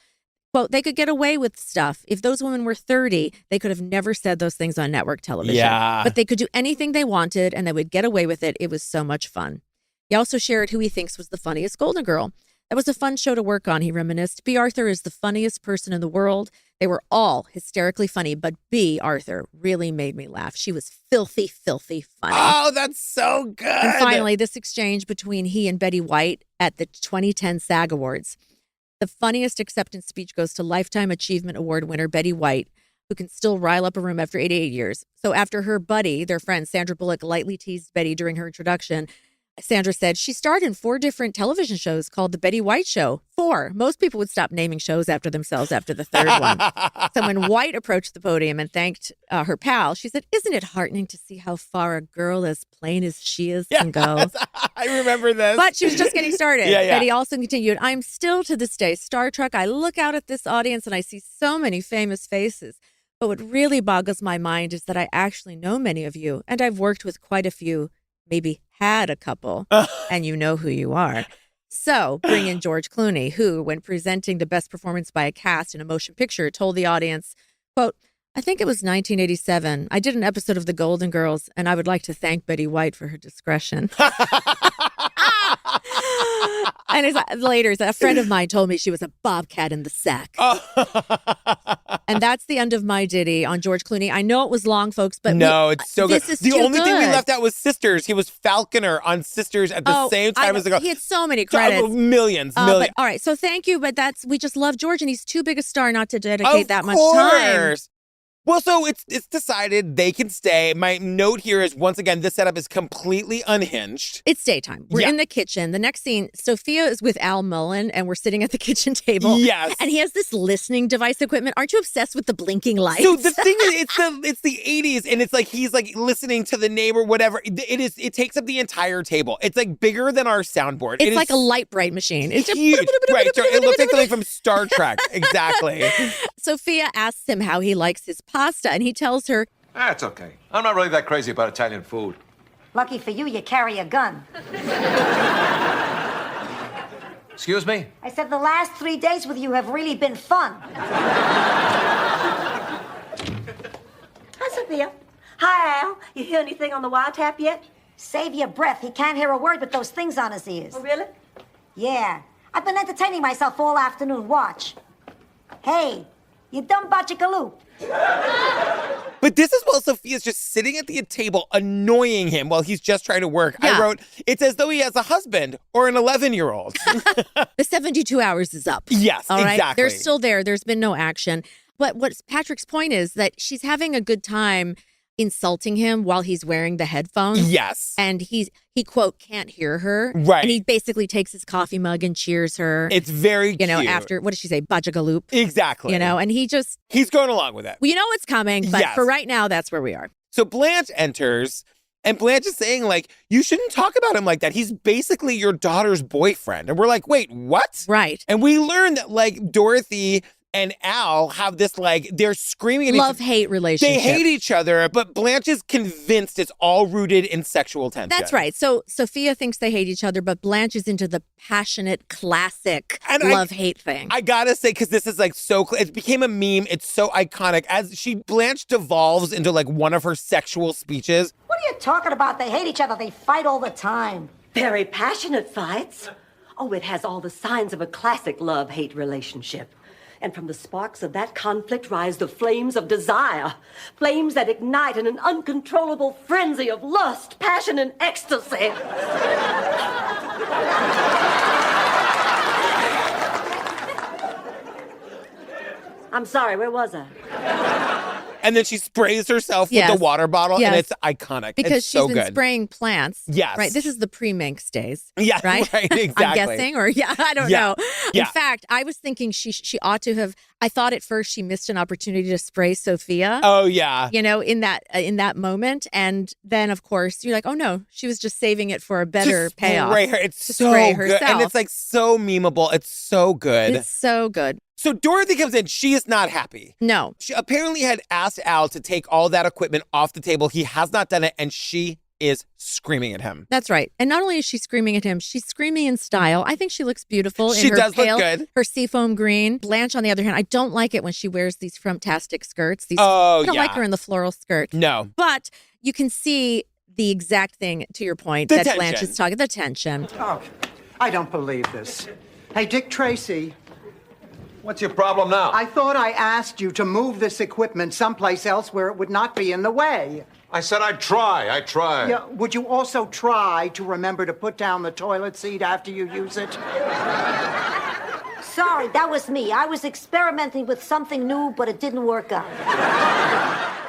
Speaker 2: Quote, they could get away with stuff. If those women were 30, they could have never said those things on network television.
Speaker 1: Yeah.
Speaker 2: But they could do anything they wanted, and they would get away with it. It was so much fun. He also shared who he thinks was the funniest Golden Girl. That was a fun show to work on, he reminisced. B. Arthur is the funniest person in the world. They were all hysterically funny, but B. Arthur really made me laugh. She was filthy, filthy funny.
Speaker 1: Oh, that's so good.
Speaker 2: And finally, this exchange between he and Betty White at the 2010 SAG Awards. The funniest acceptance speech goes to Lifetime Achievement Award winner Betty White, who can still rile up a room after 88 years. So after her buddy, their friend Sandra Bullock, lightly teased Betty during her introduction, Sandra said she starred in 4 different television shows called The Betty White Show. 4. Most people would stop naming shows after themselves after the 3rd one. So when White approached the podium and thanked her pal, she said, isn't it heartening to see how far a girl as plain as she is can go?
Speaker 1: I remember this.
Speaker 2: But she was just getting started.
Speaker 1: Yeah.
Speaker 2: Betty also continued, I'm still to this day Star Trek. I look out at this audience and I see so many famous faces. But what really boggles my mind is that I actually know many of you, and I've worked with quite a few, maybe had a couple, and you know who you are. So bring in George Clooney, who, when presenting the best performance by a cast in a motion picture, told the audience, quote, I think it was 1987. I did an episode of The Golden Girls, and I would like to thank Betty White for her discretion. And later, a friend of mine told me she was a bobcat in the sack. And that's the end of my ditty on George Clooney. I know it was long, folks, but
Speaker 1: no, it's so good.
Speaker 2: Is
Speaker 1: the only thing we
Speaker 2: good.
Speaker 1: left out was Sisters. He was Falconer on Sisters at the same time as the girl.
Speaker 2: He had so many credits.
Speaker 1: Millions.
Speaker 2: But, all right, so thank you, but we just love George, and he's too big a star not to dedicate that much time.
Speaker 1: Well, so it's decided they can stay. My note here is, once again, this setup is completely unhinged.
Speaker 2: It's daytime. We're in the kitchen. The next scene, Sophia is with Al Mullen, and we're sitting at the kitchen table.
Speaker 1: Yes.
Speaker 2: And he has this listening device equipment. Aren't you obsessed with the blinking lights?
Speaker 1: So the thing is, it's the 80s, and it's like he's like listening to the neighbor, whatever. It takes up the entire table. It's like bigger than our soundboard.
Speaker 2: It's like a light bright machine. It's just
Speaker 1: huge. Right. It looks like something from Star Trek. Exactly.
Speaker 2: Sophia asks him how he likes his pasta, and he tells her,
Speaker 6: That's okay. I'm not really that crazy about Italian food.
Speaker 4: Lucky for you, you carry a gun.
Speaker 6: Excuse me?
Speaker 4: I said the last 3 days with you have really been fun.
Speaker 7: Hi, Sophia. Hi, Al. You hear anything on the wiretap yet?
Speaker 4: Save your breath. He can't hear a word with those things on his ears.
Speaker 7: Oh, really?
Speaker 4: Yeah. I've been entertaining myself all afternoon. Watch. Hey, you dumb bachicaloop.
Speaker 1: But this is while Sophia's just sitting at the table annoying him while he's just trying to work.
Speaker 2: Yeah.
Speaker 1: I wrote, it's as though he has a husband or an 11-year-old.
Speaker 2: the 72 hours is up.
Speaker 1: Yes,
Speaker 2: all right?
Speaker 1: exactly.
Speaker 2: They're still there. There's been no action. But what Patrick's point is that she's having a good time insulting him while he's wearing the headphones.
Speaker 1: Yes.
Speaker 2: And he quote, can't hear her.
Speaker 1: Right.
Speaker 2: And he basically takes his coffee mug and cheers her.
Speaker 1: It's very
Speaker 2: you know,
Speaker 1: cute.
Speaker 2: after, what did she say? Bajagaloop.
Speaker 1: Exactly.
Speaker 2: You know, and
Speaker 1: he's going along with it.
Speaker 2: Well, you know what's coming, but
Speaker 1: Yes.
Speaker 2: for right now, that's where we are.
Speaker 1: So Blanche enters, and Blanche is saying, like, you shouldn't talk about him like that. He's basically your daughter's boyfriend. And we're like, wait, what?
Speaker 2: Right.
Speaker 1: And we learn that, like, Dorothy and Al have this, like, they're screaming at
Speaker 2: Love-hate relationship.
Speaker 1: They hate each other, but Blanche is convinced it's all rooted in sexual tension.
Speaker 2: That's right. So Sophia thinks they hate each other, but Blanche is into the passionate, classic love-hate thing.
Speaker 1: I gotta say, because this is like it became a meme. It's so iconic. As Blanche devolves into like one of her sexual speeches.
Speaker 4: What are you talking about? They hate each other. They fight all the time.
Speaker 7: Very passionate fights. Oh, it has all the signs of a classic love-hate relationship. And from the sparks of that conflict rise the flames of desire. Flames that ignite in an uncontrollable frenzy of lust, passion, and ecstasy. I'm sorry, where was I?
Speaker 1: And then she sprays herself with the water bottle, and it's iconic.
Speaker 2: Because
Speaker 1: it's so
Speaker 2: she's been
Speaker 1: good.
Speaker 2: spraying plants.
Speaker 1: Yes.
Speaker 2: Right. This is the pre-Minx days.
Speaker 1: Yeah,
Speaker 2: Right?
Speaker 1: exactly.
Speaker 2: I'm guessing, or I don't know.
Speaker 1: Yeah.
Speaker 2: In fact, I was thinking she ought to have, I thought at first she missed an opportunity to spray Sophia.
Speaker 1: Oh, yeah.
Speaker 2: You know, in that moment. And then, of course, you're like, oh, no, she was just saving it for a better payoff.
Speaker 1: Spray her. It's
Speaker 2: to
Speaker 1: so
Speaker 2: spray
Speaker 1: good.
Speaker 2: herself.
Speaker 1: And it's like so memeable. It's so good.
Speaker 2: It's so good.
Speaker 1: So Dorothy comes in. She is not happy.
Speaker 2: No.
Speaker 1: She apparently had asked Al to take all that equipment off the table. He has not done it, and she is screaming at him.
Speaker 2: That's right. And not only is she screaming at him, she's screaming in style. I think she looks beautiful in
Speaker 1: She
Speaker 2: her
Speaker 1: does look
Speaker 2: pale,
Speaker 1: good.
Speaker 2: her seafoam green. Blanche, on the other hand, I don't like it when she wears these fantastic skirts. I don't like her in the floral skirt.
Speaker 1: No.
Speaker 2: But you can see the exact thing, to your point,
Speaker 5: The
Speaker 2: that Blanche
Speaker 5: tension.
Speaker 2: is talking, the tension.
Speaker 5: Oh, I don't believe this. Hey, Dick Tracy.
Speaker 6: What's your problem now?
Speaker 5: I thought I asked you to move this equipment someplace else where it would not be in the way.
Speaker 6: I said I'd try. I tried.
Speaker 5: Yeah, would you also try to remember to put down the toilet seat after you use it?
Speaker 4: Sorry, that was me. I was experimenting with something new, but it didn't work out.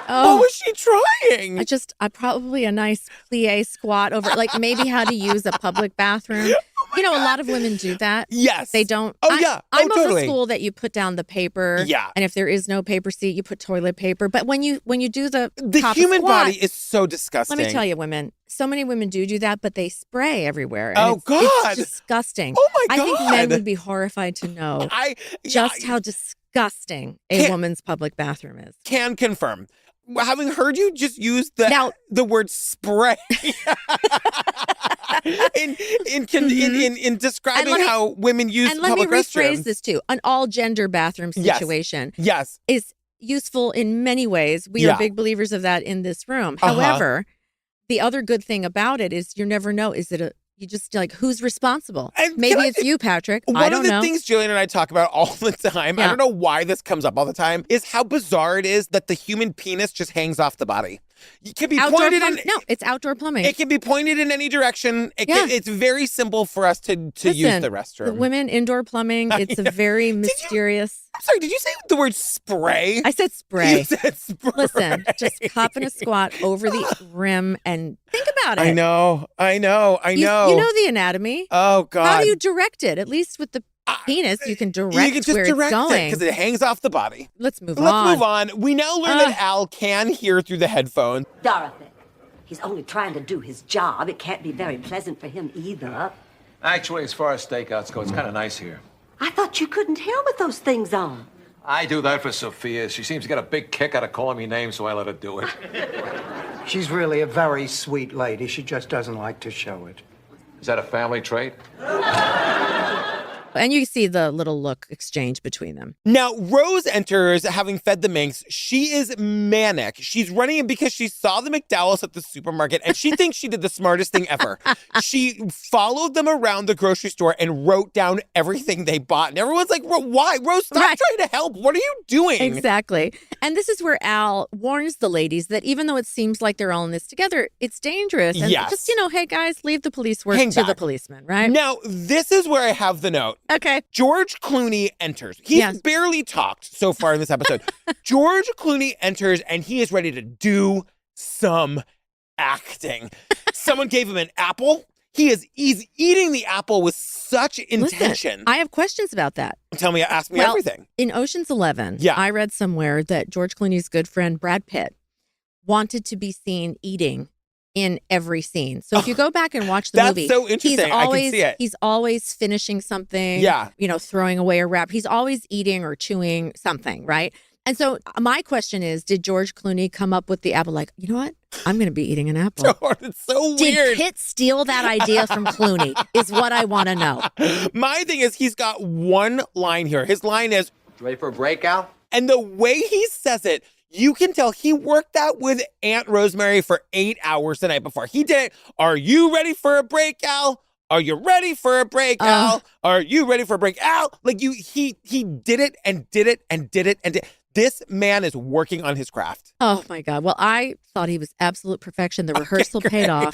Speaker 2: Oh,
Speaker 1: what was she trying?
Speaker 2: I probably a nice plie squat over, like maybe how to use a public bathroom. You know, a lot of women do that.
Speaker 1: Yes.
Speaker 2: They don't.
Speaker 1: Oh, yeah.
Speaker 2: I'm of
Speaker 1: totally.
Speaker 2: the school that you put down the paper.
Speaker 1: Yeah.
Speaker 2: And if there is no paper seat, you put toilet paper. But when you do the top
Speaker 1: human
Speaker 2: squat,
Speaker 1: body is so disgusting.
Speaker 2: let me tell you, women, so many women do that, but they spray everywhere. And
Speaker 1: Oh,
Speaker 2: it's
Speaker 1: God.
Speaker 2: disgusting.
Speaker 1: Oh, my
Speaker 2: I think men
Speaker 1: God.
Speaker 2: would be horrified to know
Speaker 1: just
Speaker 2: how disgusting a woman's public bathroom is.
Speaker 1: Can confirm. Having heard you just use the word spray in describing how women use
Speaker 2: and let me
Speaker 1: public
Speaker 2: rephrase
Speaker 1: restrooms.
Speaker 2: this too. An all gender bathroom
Speaker 1: Yes.
Speaker 2: situation
Speaker 1: Yes.
Speaker 2: is useful in many ways. We
Speaker 1: Yeah.
Speaker 2: are big believers of that in this room.
Speaker 1: Uh-huh.
Speaker 2: However, the other good thing about it is you never know. You just like, who's responsible? Maybe it's you, Patrick. I don't
Speaker 1: One of the
Speaker 2: know.
Speaker 1: things Jillian and I talk about all the time, I
Speaker 2: Yeah.
Speaker 1: don't know why this comes up all the time, is how bizarre it is that the human penis just hangs off the body. It can be pointed in.
Speaker 2: No, it's outdoor plumbing.
Speaker 1: It can be pointed in any direction. It's very simple for us to use
Speaker 2: Listen,
Speaker 1: the restroom.
Speaker 2: The women indoor plumbing, it's a very mysterious.
Speaker 1: I'm sorry, did you say the word spray?
Speaker 2: I said spray.
Speaker 1: You said spray.
Speaker 2: Listen, just pop in a squat over the rim and think about it.
Speaker 1: I know.
Speaker 2: You know the anatomy.
Speaker 1: Oh, God.
Speaker 2: How do you direct it? At least with the penis, you can direct
Speaker 1: You can just
Speaker 2: where
Speaker 1: direct
Speaker 2: it's going.
Speaker 1: because it hangs off the body.
Speaker 2: Let's move
Speaker 1: Let's
Speaker 2: on.
Speaker 1: move on. We now learn that Al can hear through the headphones.
Speaker 7: Dorothy, he's only trying to do his job. It can't be very pleasant for him either.
Speaker 6: Actually, as far as stakeouts go, it's kind of nice here.
Speaker 7: I thought you couldn't hear with those things on.
Speaker 6: I do that for Sophia. She seems to get a big kick out of calling me names, so I let her do it.
Speaker 5: She's really a very sweet lady. She just doesn't like to show it.
Speaker 6: Is that a family trait?
Speaker 2: And you see the little look exchange between them.
Speaker 1: Now, Rose enters having fed the minx. She is manic. She's running in because she saw the McDowells at the supermarket and she thinks she did the smartest thing ever. She followed them around the grocery store and wrote down everything they bought. And everyone's like, why? Rose, stop trying to help. What are you doing?
Speaker 2: Exactly. And this is where Al warns the ladies that even though it seems like they're all in this together, it's dangerous. And
Speaker 1: Yes.
Speaker 2: just, hey, guys, leave the police work
Speaker 1: Hang
Speaker 2: to the
Speaker 1: back.
Speaker 2: policeman, right?
Speaker 1: Now, this is where I have the note.
Speaker 2: Okay.
Speaker 1: George Clooney enters. He's barely talked so far in this episode. George Clooney enters and he is ready to do some acting. Someone gave him an apple. He's eating the apple with such intention.
Speaker 2: Listen, I have questions about that.
Speaker 1: Ask me everything.
Speaker 2: In Ocean's 11,
Speaker 1: Yeah.
Speaker 2: I read somewhere that George Clooney's good friend Brad Pitt wanted to be seen eating in every scene. So if you go back and watch the movie,
Speaker 1: that's so interesting. I can see it.
Speaker 2: He's always finishing something,
Speaker 1: Yeah.
Speaker 2: Throwing away a wrap. He's always eating or chewing something, right? And so my question is, did George Clooney come up with the apple like, you know what? I'm going to be eating an apple.
Speaker 1: It's so
Speaker 2: Did
Speaker 1: weird.
Speaker 2: Pitt steal that idea from Clooney is what I want to know.
Speaker 1: My thing is he's got one line here. His line is,
Speaker 8: Ready for a breakout?
Speaker 1: and the way he says it, you can tell he worked out with Aunt Rosemary for 8 hours the night before. He did it. Are you ready for a break, Al? Are you ready for a break, Al? Are you ready for a break, Al? Like he did it and did it and did it and did. This man is working on his craft.
Speaker 2: Oh my God. Well, I thought he was absolute perfection. The rehearsal paid off.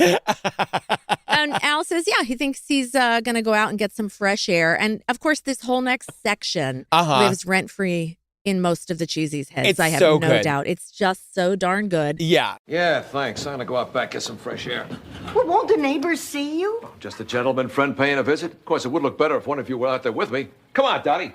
Speaker 2: And Al says, yeah, he thinks he's going to go out and get some fresh air. And of course, this whole next section lives rent-free in most of the cheesies' heads.
Speaker 1: It's
Speaker 2: I have
Speaker 1: so
Speaker 2: no
Speaker 1: good.
Speaker 2: doubt. It's just so darn good.
Speaker 1: Yeah.
Speaker 6: Yeah, thanks. I'm gonna go out back, get some fresh air.
Speaker 9: Well, won't the neighbors see you?
Speaker 6: Just a gentleman friend paying a visit. Of course, it would look better if one of you were out there with me. Come on, Dottie.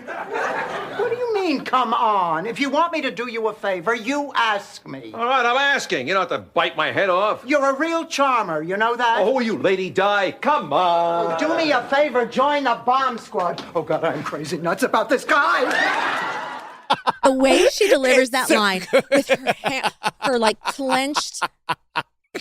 Speaker 5: What do you mean, come on? If you want me to do you a favor, you ask me.
Speaker 6: All right, I'm asking. You don't have to bite my head off.
Speaker 5: You're a real charmer, you know that?
Speaker 6: Oh, who are you, Lady Di? Come on.
Speaker 5: Do me a favor, join the bomb squad. Oh, God, I'm crazy nuts about this guy.
Speaker 2: The way she delivers that line with her like clenched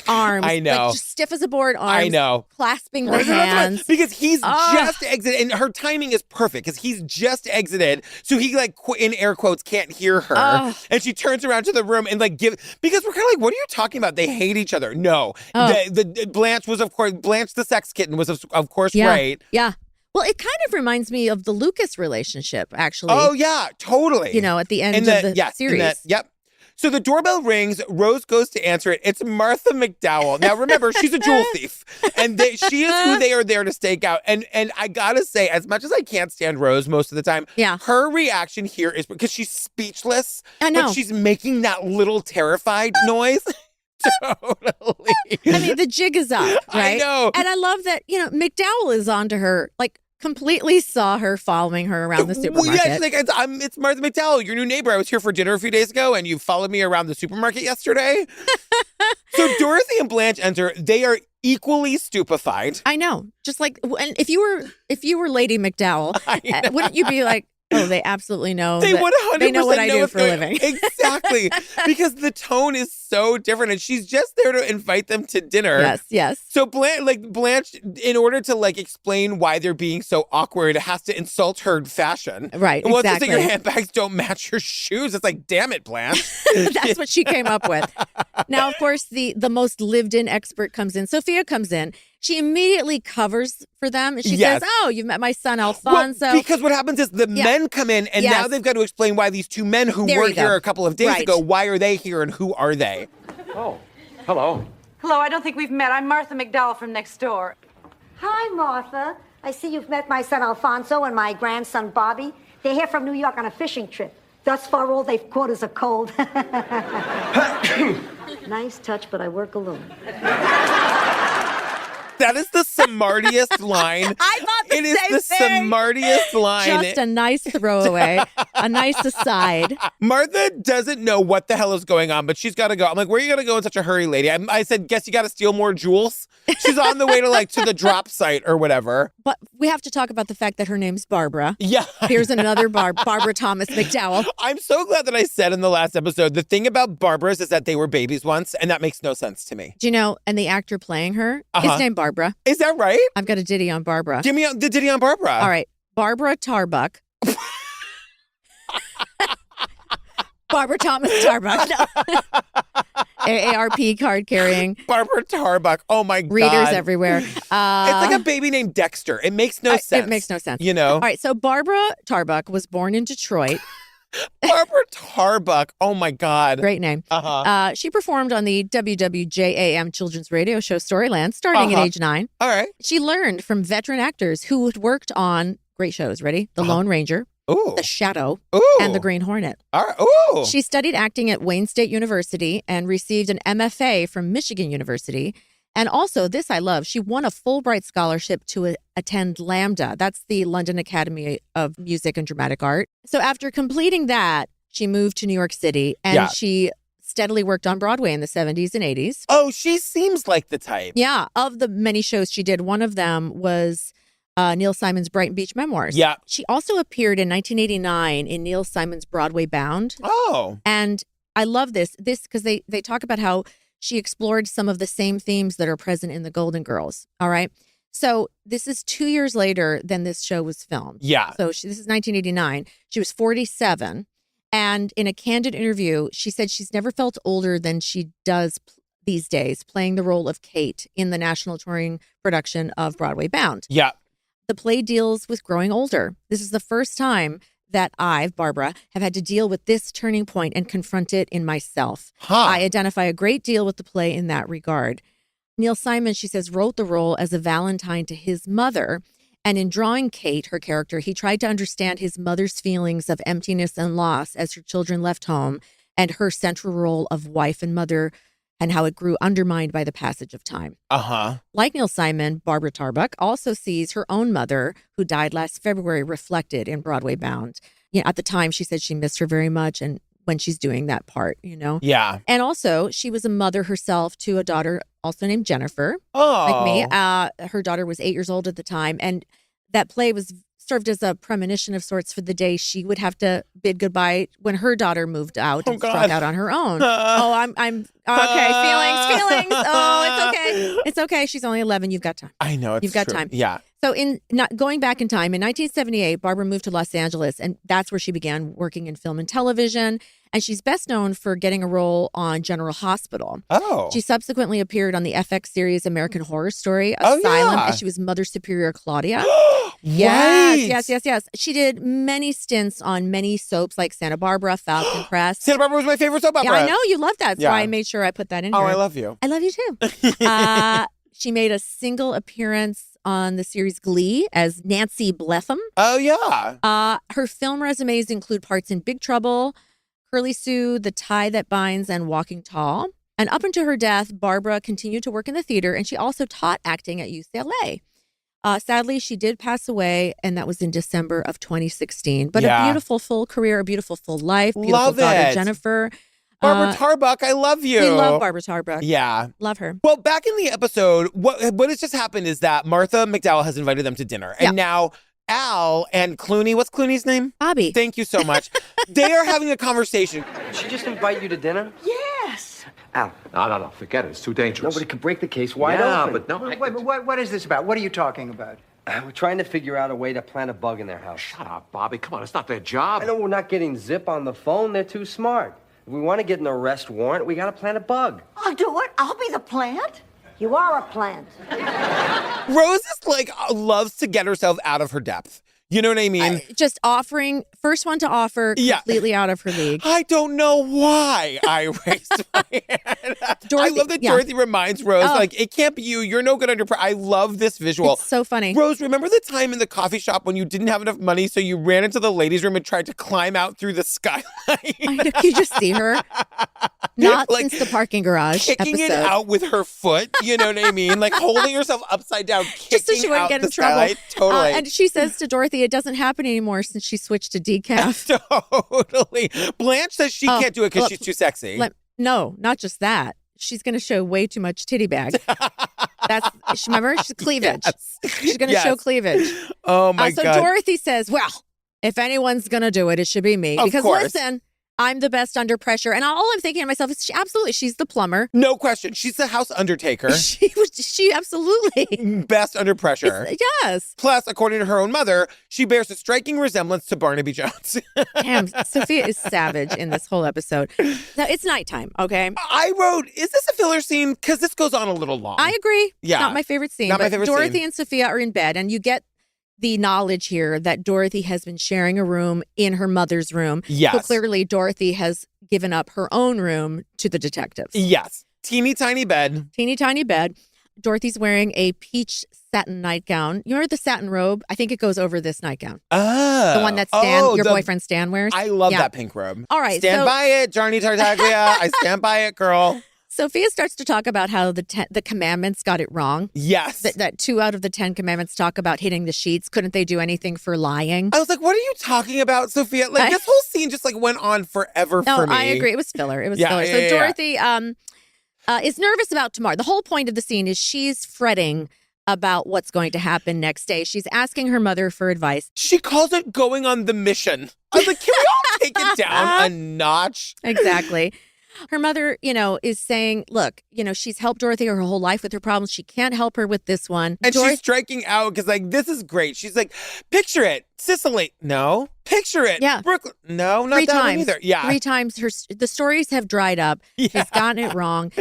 Speaker 2: arms.
Speaker 1: I know.
Speaker 2: Like just stiff as a board arms.
Speaker 1: I know.
Speaker 2: Clasping the hands.
Speaker 1: Because he's just exited, and her timing is perfect because he's just exited, so he like in air quotes can't hear her, and she turns around to the room and like because we're kind of like, what are you talking about? They hate each other. No, the Blanche was Blanche the sex kitten was of course right.
Speaker 2: Yeah. Well, it kind of reminds me of the Lucas relationship, actually.
Speaker 1: Oh yeah, totally.
Speaker 2: At the end of the series.
Speaker 1: Yep. So the doorbell rings. Rose goes to answer it. It's Martha McDowell. Now, remember, she's a jewel thief. And she is who they are there to stake out. And I got to say, as much as I can't stand Rose most of the time, her reaction here is because she's speechless.
Speaker 2: I know.
Speaker 1: But she's making that little terrified noise. Totally.
Speaker 2: I mean, the jig is up, right?
Speaker 1: I know.
Speaker 2: And I love that, McDowell is onto her, like, completely saw her following her around the supermarket.
Speaker 1: Yeah, she's like, it's Martha McDowell, your new neighbor. I was here for dinner a few days ago, and you followed me around the supermarket yesterday. So Dorothy and Blanche enter. They are equally stupefied.
Speaker 2: I know. Just like, and if you were Lady McDowell, wouldn't you be like, oh, they absolutely know.
Speaker 1: They 100%
Speaker 2: they know what I do for a living.
Speaker 1: Exactly. Because the tone is so different, and she's just there to invite them to dinner.
Speaker 2: Yes.
Speaker 1: So Blanche, in order to like explain why they're being so awkward, has to insult her fashion.
Speaker 2: Right,
Speaker 1: and
Speaker 2: exactly.
Speaker 1: Your handbags don't match your shoes. It's like, damn it, Blanche.
Speaker 2: That's what she came up with. Now, of course, the most lived-in expert comes in. Sophia comes in. She immediately covers for them. She says, oh, you've met my son, Alfonso.
Speaker 1: Well, because what happens is the men come in, and now they've got to explain why these two men who were here a couple of days ago, why are they here and who are they?
Speaker 6: Oh, hello.
Speaker 3: Hello, I don't think we've met. I'm Martha McDowell from next door.
Speaker 4: Hi, Martha. I see you've met my son Alfonso and my grandson Bobby. They're here from New York on a fishing trip. Thus far, all they've caught is a cold. Nice touch, but I work alone.
Speaker 1: That is the smartest line.
Speaker 2: I thought the
Speaker 1: It is
Speaker 2: same
Speaker 1: the
Speaker 2: thing.
Speaker 1: smartest line.
Speaker 2: Just a nice throwaway, a nice aside.
Speaker 1: Martha doesn't know what the hell is going on, but she's got to go. I'm like, where are you going to go in such a hurry, lady? I said, guess you got to steal more jewels. She's on the way to the drop site or whatever.
Speaker 2: But we have to talk about the fact that her name's Barbara.
Speaker 1: Yeah.
Speaker 2: Here's another Barbara Thomas McDowell.
Speaker 1: I'm so glad that I said in the last episode, the thing about Barbara's is that they were babies once, and that makes no sense to me.
Speaker 2: Do you know, and the actor playing her is named Barbara.
Speaker 1: Is that right?
Speaker 2: I've got a ditty on Barbara.
Speaker 1: Give me the ditty on Barbara.
Speaker 2: All right. Barbara Tarbuck. Barbara Thomas Tarbuck. No. AARP card carrying.
Speaker 1: Barbara Tarbuck. Oh my God.
Speaker 2: Readers everywhere.
Speaker 1: It's like a baby named Dexter. It makes no sense.
Speaker 2: It makes no sense.
Speaker 1: You know?
Speaker 2: All right. So Barbara Tarbuck was born in Detroit.
Speaker 1: Barbara Tarbuck. Oh my God.
Speaker 2: Great name. She performed on the WWJAM children's radio show Storyland starting at age 9.
Speaker 1: All right.
Speaker 2: She learned from veteran actors who had worked on great shows. Ready? The Lone Ranger,
Speaker 1: Ooh.
Speaker 2: The Shadow,
Speaker 1: Ooh.
Speaker 2: and The Green Hornet.
Speaker 1: All right. Ooh.
Speaker 2: She studied acting at Wayne State University and received an MFA from Michigan University. And also, this I love, she won a Fulbright scholarship to attend LAMDA. That's the London Academy of Music and Dramatic Art. So after completing that, she moved to New York City and she steadily worked on Broadway in the 70s and 80s.
Speaker 1: Oh, she seems like the type.
Speaker 2: Yeah. Of the many shows she did, one of them was Neil Simon's Brighton Beach Memoirs.
Speaker 1: Yeah.
Speaker 2: She also appeared in 1989 in Neil Simon's Broadway Bound.
Speaker 1: Oh.
Speaker 2: And I love this because they talk about how she explored some of the same themes that are present in the Golden Girls. All right. So this is 2 years later than this show was filmed.
Speaker 1: Yeah.
Speaker 2: So this is 1989. She was 47. And in a candid interview, she said she's never felt older than she does these days, playing the role of Kate in the national touring production of Broadway Bound.
Speaker 1: Yeah.
Speaker 2: The play deals with growing older. This is the first time that Barbara, have had to deal with this turning point and confront it in myself. I identify a great deal with the play in that regard. Neil Simon, she says, wrote the role as a Valentine to his mother. And in drawing Kate, her character, he tried to understand his mother's feelings of emptiness and loss as her children left home and her central role of wife and mother and how it grew undermined by the passage of time. Like Neil Simon, Barbara Tarbuck also sees her own mother, who died last February, reflected in Broadway Bound. At the time, she said she missed her very much, and when she's doing that part,
Speaker 1: Yeah.
Speaker 2: And also, she was a mother herself to a daughter also named Jennifer,
Speaker 1: Oh.
Speaker 2: like me. Her daughter was 8 years old at the time, and that play served as a premonition of sorts for the day she would have to bid goodbye when her daughter moved out and struck out on her own. I'm okay. Feelings. Oh, it's okay. It's okay. She's only 11. You've got time.
Speaker 1: I know. You've
Speaker 2: got time.
Speaker 1: Yeah.
Speaker 2: So going back in time, in 1978, Barbara moved to Los Angeles, and that's where she began working in film and television. And she's best known for getting a role on General Hospital.
Speaker 1: Oh.
Speaker 2: She subsequently appeared on the FX series American Horror Story, Asylum,
Speaker 1: yeah.
Speaker 2: and she was Mother Superior Claudia.
Speaker 1: Right.
Speaker 2: Yes. She did many stints on many soaps like Santa Barbara, Falcon Crest.
Speaker 1: Santa Barbara was my favorite soap opera.
Speaker 2: Yeah, I know. You love that. That's
Speaker 1: Yeah.
Speaker 2: why I made sure I put that in
Speaker 1: Oh,
Speaker 2: here.
Speaker 1: I love you.
Speaker 2: I love you too. She made a single appearance on the series Glee as Nancy Bletham.
Speaker 1: Oh, yeah.
Speaker 2: Her film resumes include parts in Big Trouble, Curly Sue, The Tie That Binds, and Walking Tall. And up until her death, Barbara continued to work in the theater, and she also taught acting at UCLA. Sadly, she did pass away, and that was in December of 2016. But a beautiful full career, a beautiful full life, beautiful
Speaker 1: Love
Speaker 2: daughter,
Speaker 1: it.
Speaker 2: Jennifer.
Speaker 1: Barbara Tarbuck, I love you.
Speaker 2: We love Barbara Tarbuck.
Speaker 1: Yeah.
Speaker 2: Love her.
Speaker 1: Well, back in the episode, what has just happened is that Martha McDowell has invited them to dinner. And now Al and Clooney, what's Clooney's name?
Speaker 2: Bobby.
Speaker 1: Thank you so much. They are having a conversation.
Speaker 8: Did she just invite you to dinner?
Speaker 9: Yes.
Speaker 8: Al.
Speaker 6: No. Forget it. It's too dangerous.
Speaker 8: Nobody could break the case wide
Speaker 6: yeah,
Speaker 8: open.
Speaker 6: but no.
Speaker 5: Wait, what is this about? What are you talking about?
Speaker 8: We're trying to figure out a way to plant a bug in their house.
Speaker 6: Shut up, Bobby. Come on. It's not their job.
Speaker 8: I know we're not getting Zip on the phone. They're too smart. If we want to get an arrest warrant, we got to plant a bug.
Speaker 9: I'll do it. I'll be the plant.
Speaker 4: You are a plant.
Speaker 1: Rose is loves to get herself out of her depth. You know what I mean?
Speaker 2: Just offering, first one to offer, completely out of her league.
Speaker 1: I don't know why I raised my hand. I love that Dorothy reminds Rose, it can't be you. You're no good under pressure. I love this visual.
Speaker 2: It's so funny.
Speaker 1: Rose, remember the time in the coffee shop when you didn't have enough money, so you ran into the ladies' room and tried to climb out through the skylight?
Speaker 2: You just see her. Not since the parking garage
Speaker 1: kicking
Speaker 2: episode.
Speaker 1: it out with her foot. You know what I mean? Like holding herself upside down, kicking
Speaker 2: just so she wouldn't
Speaker 1: out
Speaker 2: get
Speaker 1: the
Speaker 2: in trouble.
Speaker 1: skylight. Totally.
Speaker 2: And she says to Dorothy, it doesn't happen anymore since she switched to decaf.
Speaker 1: Totally. Blanche says she can't do it because she's too sexy.
Speaker 2: No, not just that. She's going to show way too much titty bag. Remember? She's cleavage.
Speaker 1: Yes.
Speaker 2: She's going to show cleavage.
Speaker 1: Oh, my God.
Speaker 2: So Dorothy says, well, if anyone's going to do it, it should be me.
Speaker 1: Of
Speaker 2: because
Speaker 1: course.
Speaker 2: listen, I'm the best under pressure. And all I'm thinking to myself is, she's the plumber.
Speaker 1: No question. She's the house undertaker.
Speaker 2: She absolutely.
Speaker 1: Best under pressure.
Speaker 2: Yes.
Speaker 1: Plus, according to her own mother, she bears a striking resemblance to Barnaby Jones.
Speaker 2: Damn, Sophia is savage in this whole episode. Now, it's nighttime, okay?
Speaker 1: I wrote, is this a filler scene? Because this goes on a little long.
Speaker 2: I agree.
Speaker 1: Yeah.
Speaker 2: Not my favorite scene.
Speaker 1: Not my
Speaker 2: but
Speaker 1: favorite
Speaker 2: Dorothy
Speaker 1: scene.
Speaker 2: and Sophia are in bed, and you get the knowledge here that Dorothy has been sharing a room in her mother's room.
Speaker 1: Yes.
Speaker 2: So clearly Dorothy has given up her own room to the detectives.
Speaker 1: Yes. Teeny tiny bed.
Speaker 2: Teeny tiny bed. Dorothy's wearing a peach satin nightgown. You remember the satin robe? I think it goes over this nightgown.
Speaker 1: Oh.
Speaker 2: The one that your boyfriend Stan wears.
Speaker 1: I love that pink robe.
Speaker 2: All right.
Speaker 1: Stand by it, Johnny Tartaglia. I stand by it, girl.
Speaker 2: Sophia starts to talk about how the commandments got it wrong.
Speaker 1: Yes.
Speaker 2: That 2 out of the 10 commandments talk about hitting the sheets. Couldn't they do anything for lying?
Speaker 1: I was like, what are you talking about, Sophia? Like, this whole scene just like went on forever for me.
Speaker 2: No, I agree. It was filler. It was filler. So Dorothy is nervous about tomorrow. The whole point of the scene is she's fretting about what's going to happen next day. She's asking her mother for advice.
Speaker 1: She calls it going on the mission. I was like, can we all take it down a notch?
Speaker 2: Exactly. Her mother, is saying, look, she's helped Dorothy her whole life with her problems. She can't help her with this one.
Speaker 1: And she's striking out because, like, this is great. She's like, picture it. Sicily. No. Picture it.
Speaker 2: Yeah.
Speaker 1: Brooklyn. No, not
Speaker 2: 3
Speaker 1: that one
Speaker 2: times.
Speaker 1: either. Yeah.
Speaker 2: 3 times. The stories have dried up.
Speaker 1: Yeah.
Speaker 2: She's gotten it wrong.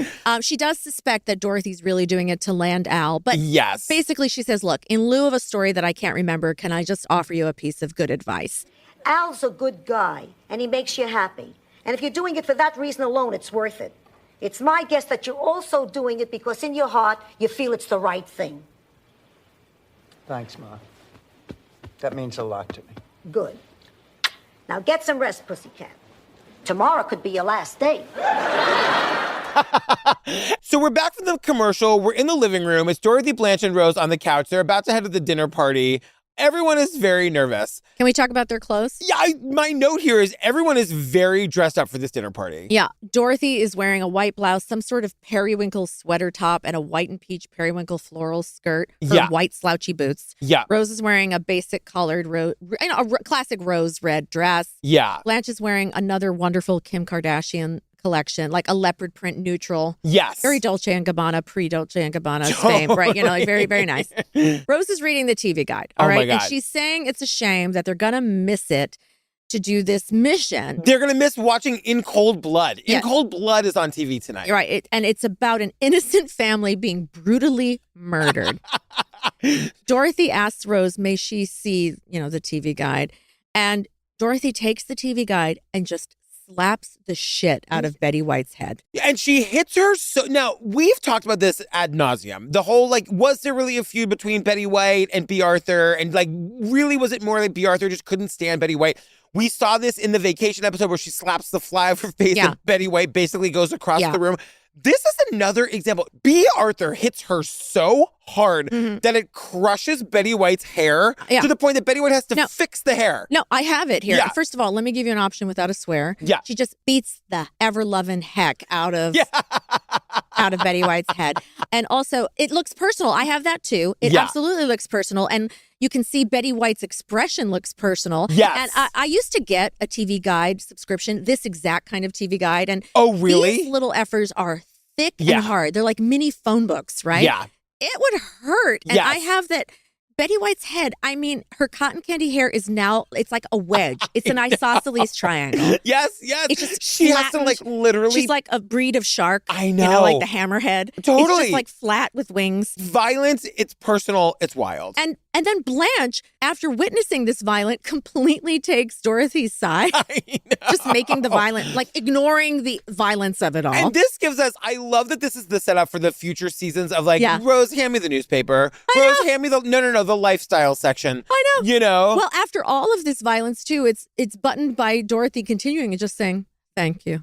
Speaker 2: She does suspect that Dorothy's really doing it to land Al. But
Speaker 1: yes.
Speaker 2: Basically, she says, look, in lieu of a story that I can't remember, can I just offer you a piece of good advice?
Speaker 4: Al's a good guy, and he makes you happy. And if you're doing it for that reason alone, it's worth it. It's my guess that you're also doing it because in your heart, you feel it's the right thing.
Speaker 5: Thanks, Ma. That means a lot to me.
Speaker 4: Good. Now get some rest, pussycat. Tomorrow could be your last day.
Speaker 1: So we're back from the commercial. We're in the living room. It's Dorothy, Blanche, and Rose on the couch. They're about to head to the dinner party. Everyone is very nervous.
Speaker 2: Can we talk about their clothes?
Speaker 1: Yeah, my note here is everyone is very dressed up for this dinner party.
Speaker 2: Yeah. Dorothy is wearing a white blouse, some sort of periwinkle sweater top, and a white and peach periwinkle floral skirt. Her white slouchy boots.
Speaker 1: Yeah.
Speaker 2: Rose is wearing a basic collared, classic rose red dress.
Speaker 1: Yeah.
Speaker 2: Blanche is wearing another wonderful Kim Kardashian collection, like a leopard print neutral.
Speaker 1: Yes.
Speaker 2: Very Dolce & Gabbana, pre-Dolce & Gabbana's fame, right? Like very, very nice. Rose is reading the TV guide, all right?
Speaker 1: My God.
Speaker 2: And she's saying it's a shame that they're going to miss it to do this mission.
Speaker 1: They're going to miss watching In Cold Blood. In Cold Blood is on TV tonight.
Speaker 2: Right. And it's about an innocent family being brutally murdered. Dorothy asks Rose, may she see, the TV guide? And Dorothy takes the TV guide and just slaps the shit out of Betty White's head.
Speaker 1: And she hits her so... Now, we've talked about this ad nauseum. The whole, was there really a feud between Betty White and B. Arthur? And, really was it more like B. Arthur just couldn't stand Betty White? We saw this in the vacation episode where she slaps the fly of her face and Betty White basically goes across the room. This is another example. B. Arthur hits her so hard that it crushes Betty White's hair to the point that Betty White has to fix the hair.
Speaker 2: No, I have it here.
Speaker 1: Yeah.
Speaker 2: First of all, let me give you an option without a swear.
Speaker 1: Yeah.
Speaker 2: She just beats the ever-loving heck out of Betty White's head. And also, it looks personal. I have that too. It absolutely looks personal. And you can see Betty White's expression looks personal.
Speaker 1: Yes.
Speaker 2: And I used to get a TV guide subscription, this exact kind of TV guide. And
Speaker 1: oh, really?
Speaker 2: These little effers are thick and hard. They're like mini phone books, right?
Speaker 1: Yeah.
Speaker 2: It would hurt. And I have that. Betty White's head, her cotton candy hair is now, it's like a wedge. It's an isosceles triangle.
Speaker 1: Yes.
Speaker 2: It's just
Speaker 1: she
Speaker 2: flattened.
Speaker 1: has to literally.
Speaker 2: She's like a breed of shark.
Speaker 1: I know.
Speaker 2: Like the hammerhead.
Speaker 1: Totally.
Speaker 2: It's just flat with wings.
Speaker 1: Violence, it's personal, it's wild.
Speaker 2: And then Blanche, after witnessing this violence, completely takes Dorothy's side.
Speaker 1: I know.
Speaker 2: Just making the violence, ignoring the violence of it all.
Speaker 1: And this gives us, I love that this is the setup for the future seasons of Rose, hand me the newspaper. Rose, hand me the lifestyle section.
Speaker 2: I know.
Speaker 1: Well,
Speaker 2: after all of this violence too, it's buttoned by Dorothy continuing and just saying, thank you.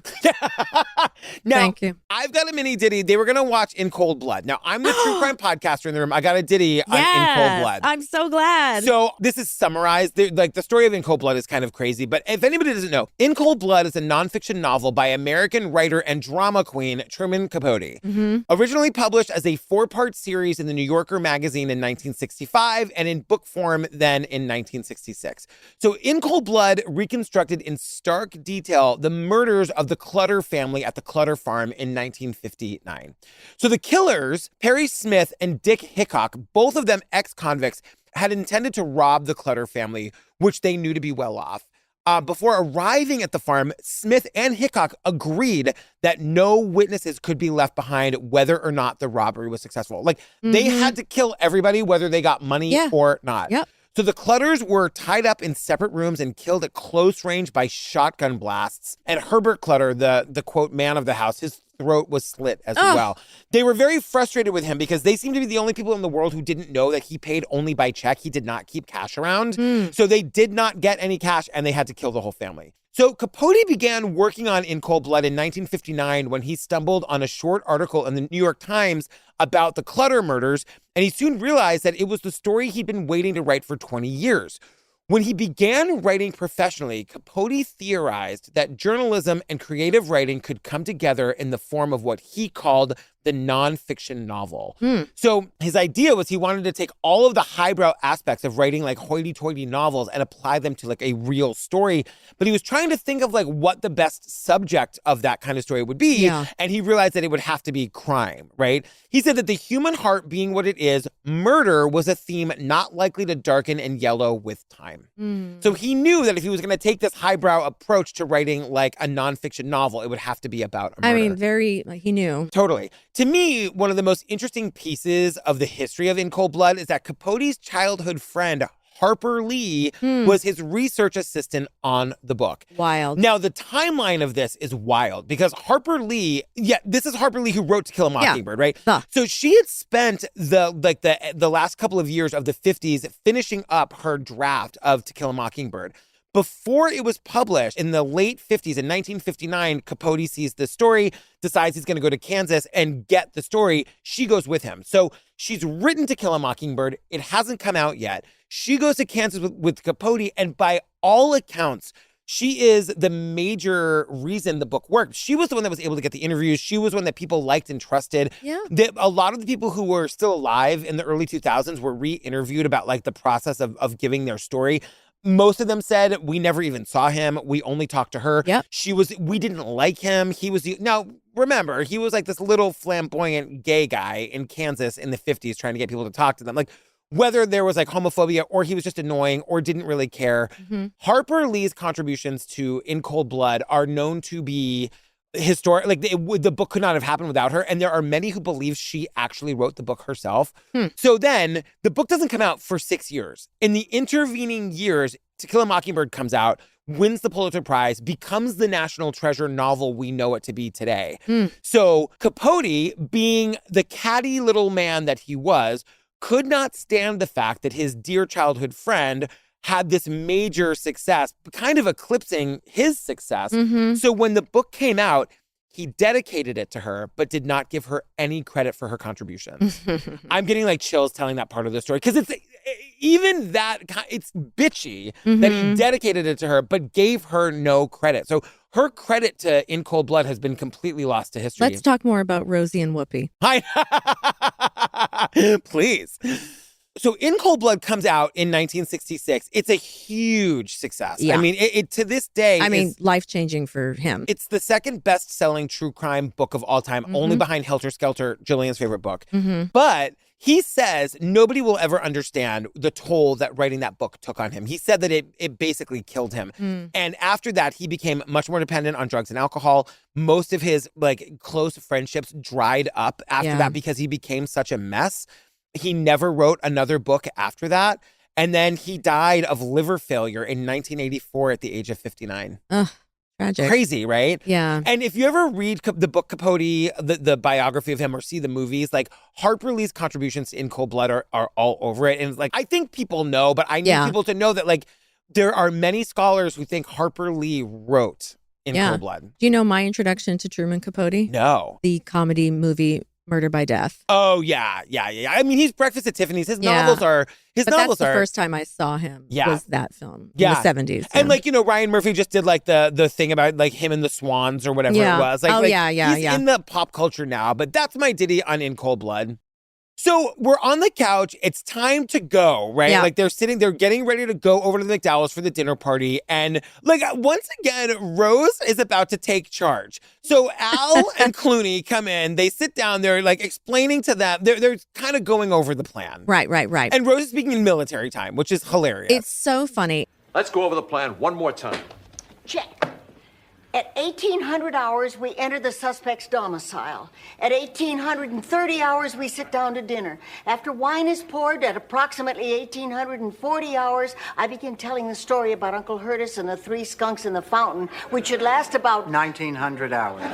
Speaker 1: Now,
Speaker 2: thank you.
Speaker 1: I've got a mini ditty. They were going to watch In Cold Blood. Now, I'm the true crime podcaster in the room. I got a ditty on In Cold Blood.
Speaker 2: I'm so glad.
Speaker 1: So this is summarized. The story of In Cold Blood is kind of crazy. But if anybody doesn't know, In Cold Blood is a nonfiction novel by American writer and drama queen Truman Capote. Originally published as a 4-part series in the New Yorker magazine in 1965 and in book form then in 1966. So In Cold Blood reconstructed in stark detail the murders of the Clutter family at the Clutter farm in 1959. So the killers, Perry Smith and Dick Hickok, both of them ex-convicts, had intended to rob the Clutter family, which they knew to be well off. Before arriving at the farm, Smith and Hickok agreed that no witnesses could be left behind whether or not the robbery was successful. They had to kill everybody, whether they got money or not.
Speaker 2: Yep.
Speaker 1: So the Clutters were tied up in separate rooms and killed at close range by shotgun blasts. And Herbert Clutter, the quote, man of the house, his throat was slit as well. They were very frustrated with him because they seemed to be the only people in the world who didn't know that he paid only by check. He did not keep cash around. So they did not get any cash and they had to kill the whole family. So Capote began working on In Cold Blood in 1959 when he stumbled on a short article in the New York Times about the Clutter murders, and he soon realized that it was the story he'd been waiting to write for 20 years. When he began writing professionally, Capote theorized that journalism and creative writing could come together in the form of what he called the nonfiction novel. So his idea was he wanted to take all of the highbrow aspects of writing like hoity-toity novels and apply them to like a real story. But he was trying to think of like what the best subject of that kind of story would be. And he realized that it would have to be crime, right? He said that the human heart being what it is, murder was a theme not likely to darken and yellow with time. So he knew that if he was going to take this highbrow approach to writing like a nonfiction novel, it would have to be about a murder.
Speaker 2: He knew.
Speaker 1: Totally. To me, one of the most interesting pieces of the history of In Cold Blood is that Capote's childhood friend, Harper Lee, was his research assistant on the book.
Speaker 2: Wild.
Speaker 1: Now, the timeline of this is wild because Harper Lee, this is Harper Lee who wrote To Kill a Mockingbird, right? So she had spent the last couple of years of the 50s finishing up her draft of To Kill a Mockingbird. Before it was published in the late 50s, in 1959, Capote sees the story, decides he's going to go to Kansas and get the story. She goes with him. So she's written To Kill a Mockingbird. It hasn't come out yet. She goes to Kansas with Capote, and by all accounts, she is the major reason the book worked. She was the one that was able to get the interviews. She was one that people liked and trusted. A lot of the people who were still alive in the early 2000s were re-interviewed about like the process of giving their story. Most of them said, we never even saw him. We only talked to her. We didn't like him. Now, remember, he was like this little flamboyant gay guy in Kansas in the 50s trying to get people to talk to them. Like, whether there was like homophobia or he was just annoying or didn't really care. Harper Lee's contributions to In Cold Blood are known to be historic. Like the book could not have happened without her. And there are many who believe she actually wrote the book herself. So then the book doesn't come out for 6 years. In the intervening years, To Kill a Mockingbird comes out, wins the Pulitzer Prize, becomes the national treasure novel we know it to be today. So Capote, being the catty little man that he was, could not stand the fact that his dear childhood friend had this major success, kind of eclipsing his success. So when the book came out, he dedicated it to her, but did not give her any credit for her contributions. I'm getting like chills telling that part of the story because it's even that, it's bitchy that he dedicated it to her, but gave her no credit. So her credit to In Cold Blood has been completely lost to history.
Speaker 2: Let's talk more about Rosie and Whoopi.
Speaker 1: Please. So In Cold Blood comes out in 1966. It's a huge success. I mean, it to this day.
Speaker 2: Life-changing for him.
Speaker 1: It's the second best-selling true crime book of all time, only behind Helter Skelter, Jillian's favorite book. But he says nobody will ever understand the toll that writing that book took on him. He said that it basically killed him. And after that, he became much more dependent on drugs and alcohol. Most of his like close friendships dried up after that because he became such a mess. He never wrote another book after that. And then he died of liver failure in 1984 at the age of 59.
Speaker 2: Tragic.
Speaker 1: Crazy, right?
Speaker 2: Yeah.
Speaker 1: And if you ever read the book Capote, the biography of him, or see the movies, like Harper Lee's contributions to In Cold Blood are all over it. And it's like, I think people know, but I need people to know that like there are many scholars who think Harper Lee wrote In Cold Blood.
Speaker 2: Do you know my introduction to Truman Capote?
Speaker 1: No.
Speaker 2: The comedy movie Murder by Death.
Speaker 1: Oh, yeah. I mean, he's Breakfast at Tiffany's. His novels are...
Speaker 2: That's the first time I saw him was that film in the 70s.
Speaker 1: And like, you know, Ryan Murphy just did like the thing about like him and the Swans or whatever it was. Like, he's in the pop culture now, but that's my ditty on In Cold Blood. So we're on the couch. It's time to go, right? Like they're getting ready to go over to the McDowell's for the dinner party. And like once again, Rose is about to take charge. So Al and Clooney come in. They sit down. They're like explaining to them. They're kind of going over the plan.
Speaker 2: Right.
Speaker 1: And Rose is speaking in military time, which is hilarious.
Speaker 2: It's so funny.
Speaker 6: Let's go over the plan one more time.
Speaker 4: Check.
Speaker 9: At 1800 hours, we enter the suspect's domicile. At 1830 hours, we sit down to dinner. After wine is poured, at approximately 1840 hours, I begin telling the story about Uncle Hurtis and the 3 skunks in the fountain, which should last about
Speaker 5: 1900 hours.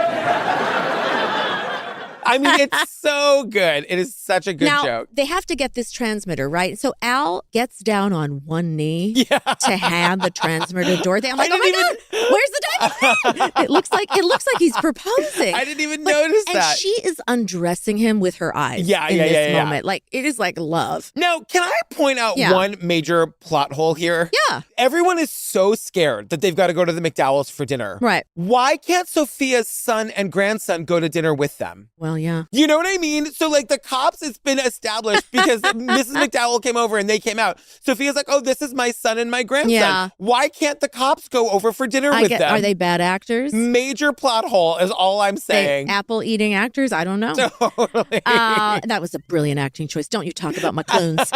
Speaker 1: I mean, it's so good. It is such a good
Speaker 2: now,
Speaker 1: joke.
Speaker 2: They have to get this transmitter, right? So Al gets down on one knee to hand the transmitter to Dorothy. I'm like, oh my God, where's the diamond ring? It looks like he's proposing.
Speaker 1: I didn't even notice that.
Speaker 2: And she is undressing him with her eyes in this moment. Like, it is like love.
Speaker 1: Now, can I point out one major plot hole here?
Speaker 2: Yeah.
Speaker 1: Everyone is so scared that they've got to go to the McDowells for dinner.
Speaker 2: Right.
Speaker 1: Why can't Sophia's son and grandson go to dinner with them?
Speaker 2: Well, yeah.
Speaker 1: You know what I mean? So, like, the cops, it's been established because Mrs. McDowell came over and they came out. Sophia's like, oh, this is my son and my grandson.
Speaker 2: Yeah.
Speaker 1: Why can't the cops go over for dinner with them?
Speaker 2: Are they bad actors?
Speaker 1: Major plot hole is all I'm saying.
Speaker 2: Apple-eating actors? I don't know.
Speaker 1: Totally.
Speaker 2: That was a brilliant acting choice. Don't you talk about my clones.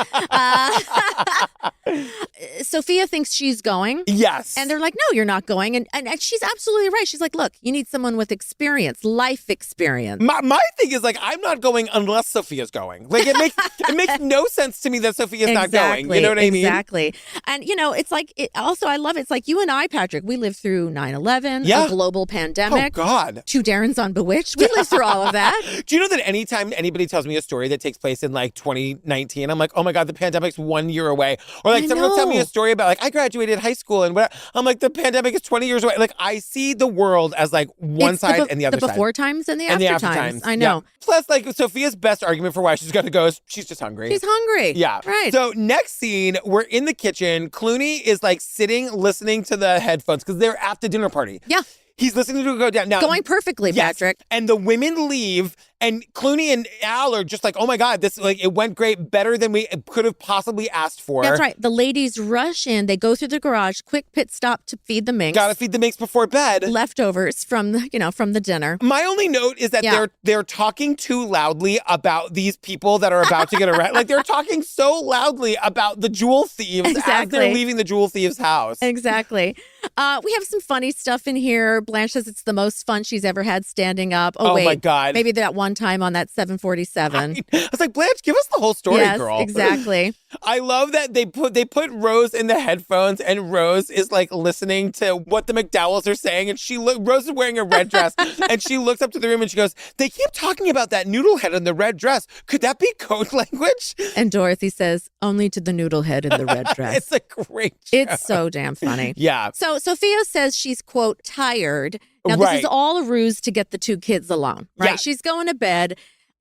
Speaker 2: Sophia thinks she's going.
Speaker 1: Yes.
Speaker 2: And they're like, no, you're not going. And she's absolutely right. She's like, look, you need someone with experience, life experience.
Speaker 1: My thing is, like, I'm not going unless Sophia's going. Like, it makes no sense to me that Sophia's not going. You know what I mean?
Speaker 2: Exactly. And, you know, it's like, also, I love it. It's like you and I, Patrick, we lived through 9/11, a global pandemic.
Speaker 1: Oh, God.
Speaker 2: 2 Darrens on Bewitched. We lived through all of that.
Speaker 1: Do you know that anytime anybody tells me a story that takes place in, like, 2019, I'm like, oh, my God, the pandemic's 1 year away. Or, like, someone will tell me a story about, like, I graduated high school and whatever. I'm like, the pandemic is 20 years away. Like, I see the world as, like, one side and the other side.
Speaker 2: The before times and the after times. I know.
Speaker 1: Yeah. Plus, like, Sophia's best argument for why she's got to go is she's just hungry.
Speaker 2: She's hungry.
Speaker 1: Yeah.
Speaker 2: Right.
Speaker 1: So next scene, we're in the kitchen. Clooney is, like, sitting, listening to the headphones because they're at the dinner party.
Speaker 2: Yeah.
Speaker 1: He's listening to it go down. Now,
Speaker 2: going perfectly, Patrick.
Speaker 1: And the women leave, and Clooney and Al are just like, oh my God, this, like, it went great, better than we could have possibly asked for.
Speaker 2: That's right. The ladies rush in. They go through the garage, quick pit stop to feed the minks.
Speaker 1: Gotta feed the minks before bed.
Speaker 2: Leftovers from the dinner.
Speaker 1: My only note is that they're talking too loudly about these people that are about to get arrested. Like, they're talking so loudly about the jewel thieves as they're leaving the jewel thieves' house.
Speaker 2: Exactly. We have some funny stuff in here. Blanche says it's the most fun she's ever had standing up.
Speaker 1: Oh,
Speaker 2: wait,
Speaker 1: my God.
Speaker 2: Maybe that one time on that 747.
Speaker 1: I was like, Blanche, give us the whole story, girl.
Speaker 2: Yes, exactly.
Speaker 1: I love that they put Rose in the headphones, and Rose is, like, listening to what the McDowells are saying, and Rose is wearing a red dress, and she looks up to the room and she goes, they keep talking about that noodle head in the red dress. Could that be code language?
Speaker 2: And Dorothy says, only to the noodle head in the red dress.
Speaker 1: It's a great joke.
Speaker 2: It's so damn funny.
Speaker 1: Yeah.
Speaker 2: So Sophia says she's, quote, tired. Now, this is all a ruse to get the 2 kids alone, right?
Speaker 1: Yeah.
Speaker 2: She's going to bed.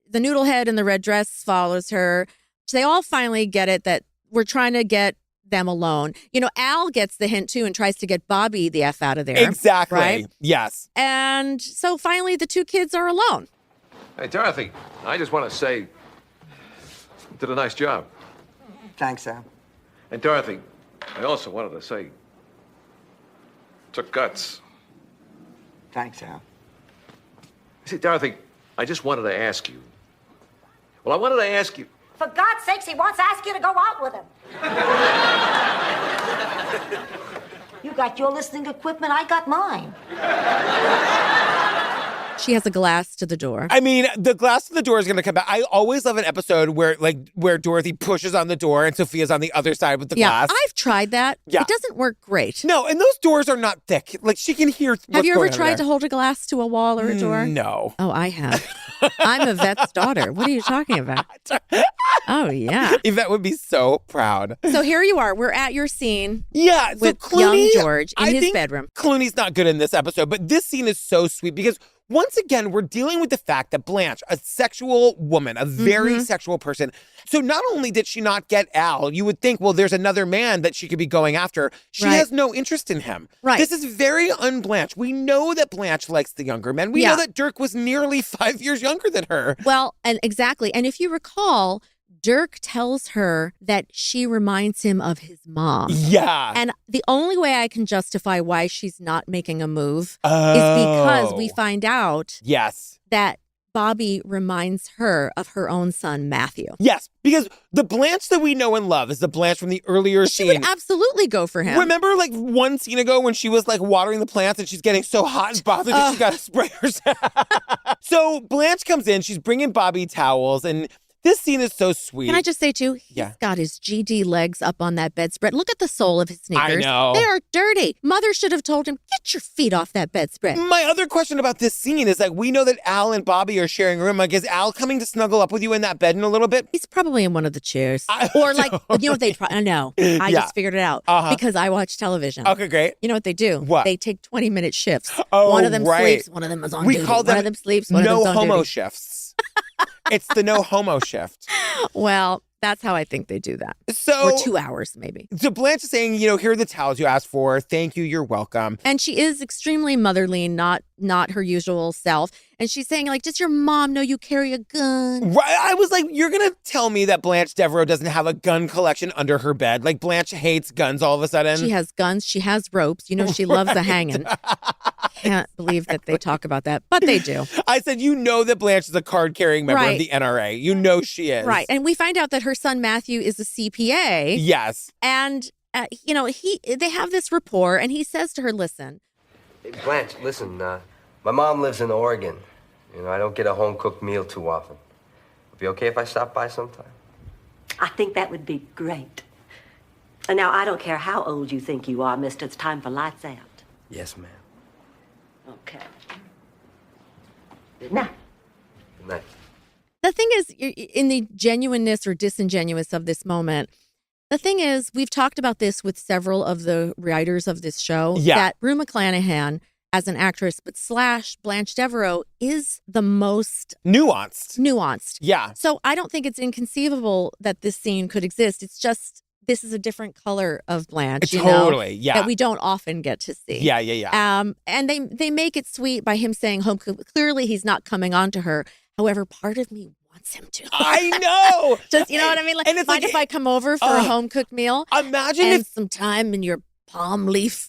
Speaker 2: The noodle head in the red dress follows her. They all finally get it that we're trying to get them alone. You know, Al gets the hint, too, and tries to get Bobby the F out of there.
Speaker 1: Exactly.
Speaker 2: Right?
Speaker 1: Yes.
Speaker 2: And so finally the 2 kids are alone.
Speaker 6: Hey, Dorothy, I just want to say, you did a nice job.
Speaker 5: Thanks, Al.
Speaker 6: And Dorothy, I also wanted to say, took guts.
Speaker 5: Thanks, Al.
Speaker 6: See, Dorothy, I just wanted to ask you. Well, I wanted to ask you.
Speaker 4: For God's sakes, he wants to ask you to go out with him. You got your listening equipment, I got mine.
Speaker 2: She has a glass to the door.
Speaker 1: I mean, the glass to the door is going to come back. I always love an episode where Dorothy pushes on the door and Sophia's on the other side with the glass.
Speaker 2: I've tried that.
Speaker 1: Yeah.
Speaker 2: It doesn't work great.
Speaker 1: No, and those doors are not thick. Like, she can hear what's
Speaker 2: Have you ever
Speaker 1: going on
Speaker 2: tried
Speaker 1: there.
Speaker 2: to hold a glass to a wall or a door?
Speaker 1: No.
Speaker 2: Oh, I have. I'm Yvette's daughter. What are you talking about? Oh, yeah.
Speaker 1: Yvette would be so proud.
Speaker 2: So here you are. We're at your scene.
Speaker 1: Yeah.
Speaker 2: With
Speaker 1: so Clooney,
Speaker 2: young George in
Speaker 1: I
Speaker 2: his
Speaker 1: think
Speaker 2: bedroom.
Speaker 1: Clooney's not good in this episode, but this scene is so sweet because once again, we're dealing with the fact that Blanche, a sexual woman, a very sexual person. So not only did she not get Al, you would think, well, there's another man that she could be going after. She has no interest in him.
Speaker 2: Right.
Speaker 1: This is very un-Blanche. We know that Blanche likes the younger men. We know that Dirk was nearly 5 years younger than her.
Speaker 2: Well, and exactly. And if you recall, Dirk tells her that she reminds him of his mom.
Speaker 1: Yeah.
Speaker 2: And the only way I can justify why she's not making a move is because we find out
Speaker 1: yes.
Speaker 2: that Bobby reminds her of her own son, Matthew.
Speaker 1: Yes, because the Blanche that we know and love is the Blanche from the earlier
Speaker 2: She
Speaker 1: scene.
Speaker 2: would absolutely go for him.
Speaker 1: Remember like one scene ago when she was like watering the plants and she's getting so hot and bothered that she got to spray herself. So Blanche comes in, she's bringing Bobby towels, and this scene is so sweet.
Speaker 2: Can I just say, too, he's got his GD legs up on that bedspread. Look at the sole of his sneakers.
Speaker 1: I know.
Speaker 2: They are dirty. Mother should have told him, get your feet off that bedspread.
Speaker 1: My other question about this scene is like, we know that Al and Bobby are sharing a room. Like, is Al coming to snuggle up with you in that bed in a little bit?
Speaker 2: He's probably in one of the chairs. Or like, you know what they try? I know. I just figured it out because I watch television.
Speaker 1: Okay, great.
Speaker 2: You know what they do?
Speaker 1: What?
Speaker 2: They take 20-minute shifts.
Speaker 1: Oh,
Speaker 2: one of them
Speaker 1: right.
Speaker 2: sleeps, one of them is on
Speaker 1: We
Speaker 2: duty.
Speaker 1: call them
Speaker 2: one of them sleeps, one
Speaker 1: no
Speaker 2: of them's on
Speaker 1: homo
Speaker 2: duty.
Speaker 1: shifts. It's the no homo shift.
Speaker 2: Well, that's how I think they do that.
Speaker 1: So,
Speaker 2: or 2 hours, maybe.
Speaker 1: So Blanche is saying, you know, here are the towels you asked for. Thank you. You're welcome.
Speaker 2: And she is extremely motherly, not her usual self. And she's saying, like, does your mom know you carry a gun?
Speaker 1: Right. I was like, you're going to tell me that Blanche Devereaux doesn't have a gun collection under her bed? Like, Blanche hates guns all of a sudden?
Speaker 2: She has guns. She has ropes. You know, she loves a hanging. Can't believe that they talk about that, but they do.
Speaker 1: I said, you know that Blanche is a card-carrying member of the NRA. You know she is.
Speaker 2: Right. And we find out that her son, Matthew, is a CPA.
Speaker 1: Yes.
Speaker 2: And, you know, they have this rapport, and he says to her, listen.
Speaker 8: Hey, Blanche, listen, my mom lives in Oregon. You know, I don't get a home-cooked meal too often. Would it be okay if I stop by sometime?
Speaker 7: I think that would be great. And now, I don't care how old you think you are, mister. It's time for lights out.
Speaker 8: Yes, ma'am.
Speaker 7: Okay. Good night.
Speaker 8: Good night.
Speaker 2: The thing is, in the genuineness or disingenuous of this moment, the thing is, we've talked about this with several of the writers of this show, that Rue McClanahan, as an actress, but / Blanche Devereaux is the most nuanced.
Speaker 1: Yeah.
Speaker 2: So I don't think it's inconceivable that this scene could exist. It's just, this is a different color of Blanche,
Speaker 1: Totally, yeah.
Speaker 2: that we don't often get to see.
Speaker 1: Yeah.
Speaker 2: And they make it sweet by him saying home cook. Clearly, he's not coming on to her. However, part of me wants him to.
Speaker 1: I know.
Speaker 2: Just, you know what I mean? Like,
Speaker 1: and it's
Speaker 2: mind
Speaker 1: like,
Speaker 2: if I come over for a home cooked meal?
Speaker 1: Imagine
Speaker 2: and
Speaker 1: if
Speaker 2: some time in your palm leaf.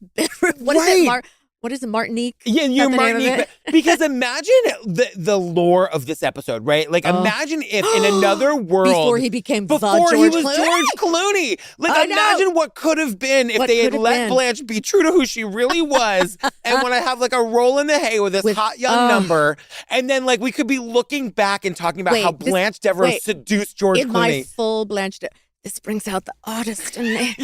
Speaker 2: What is it? What is it, Martinique?
Speaker 1: Yeah, you're Martinique. Because imagine the lore of this episode, right? Like, imagine if in another world,
Speaker 2: before he became
Speaker 1: George Clooney. Like, imagine what could have been if they had let Blanche be true to who she really was, and when I have like a roll in the hay with this hot young number, and then like we could be looking back and talking about how Blanche Devereaux seduced George Clooney.
Speaker 2: My full Blanche. This brings out the artist in me.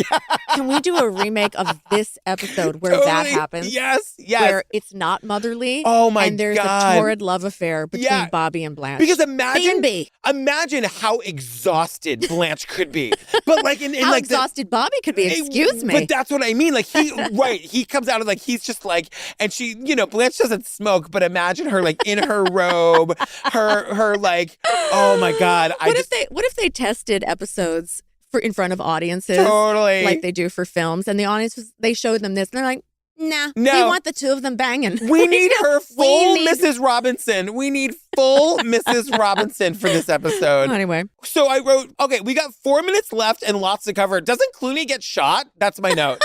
Speaker 2: Can we do a remake of this episode where that happens?
Speaker 1: Yes.
Speaker 2: Where it's not motherly.
Speaker 1: Oh my God.
Speaker 2: And there's a torrid love affair between Bobby and Blanche.
Speaker 1: Because imagine how exhausted Blanche could be. But like in
Speaker 2: how
Speaker 1: like
Speaker 2: exhausted Bobby could be. Excuse me.
Speaker 1: But that's what I mean. Like he comes out of like he's just like, and she, you know, Blanche doesn't smoke, but imagine her like in her robe, her like, oh my God.
Speaker 2: What if they tested episodes in front of audiences,
Speaker 1: totally,
Speaker 2: like they do for films, and the audience they showed them this, and they're like, nah, we want the two of them banging.
Speaker 1: We need her full Mrs. Robinson. We need full Mrs. Robinson for this episode.
Speaker 2: Anyway,
Speaker 1: so I wrote, okay, we got 4 minutes left and lots to cover. Doesn't Clooney get shot? That's my note.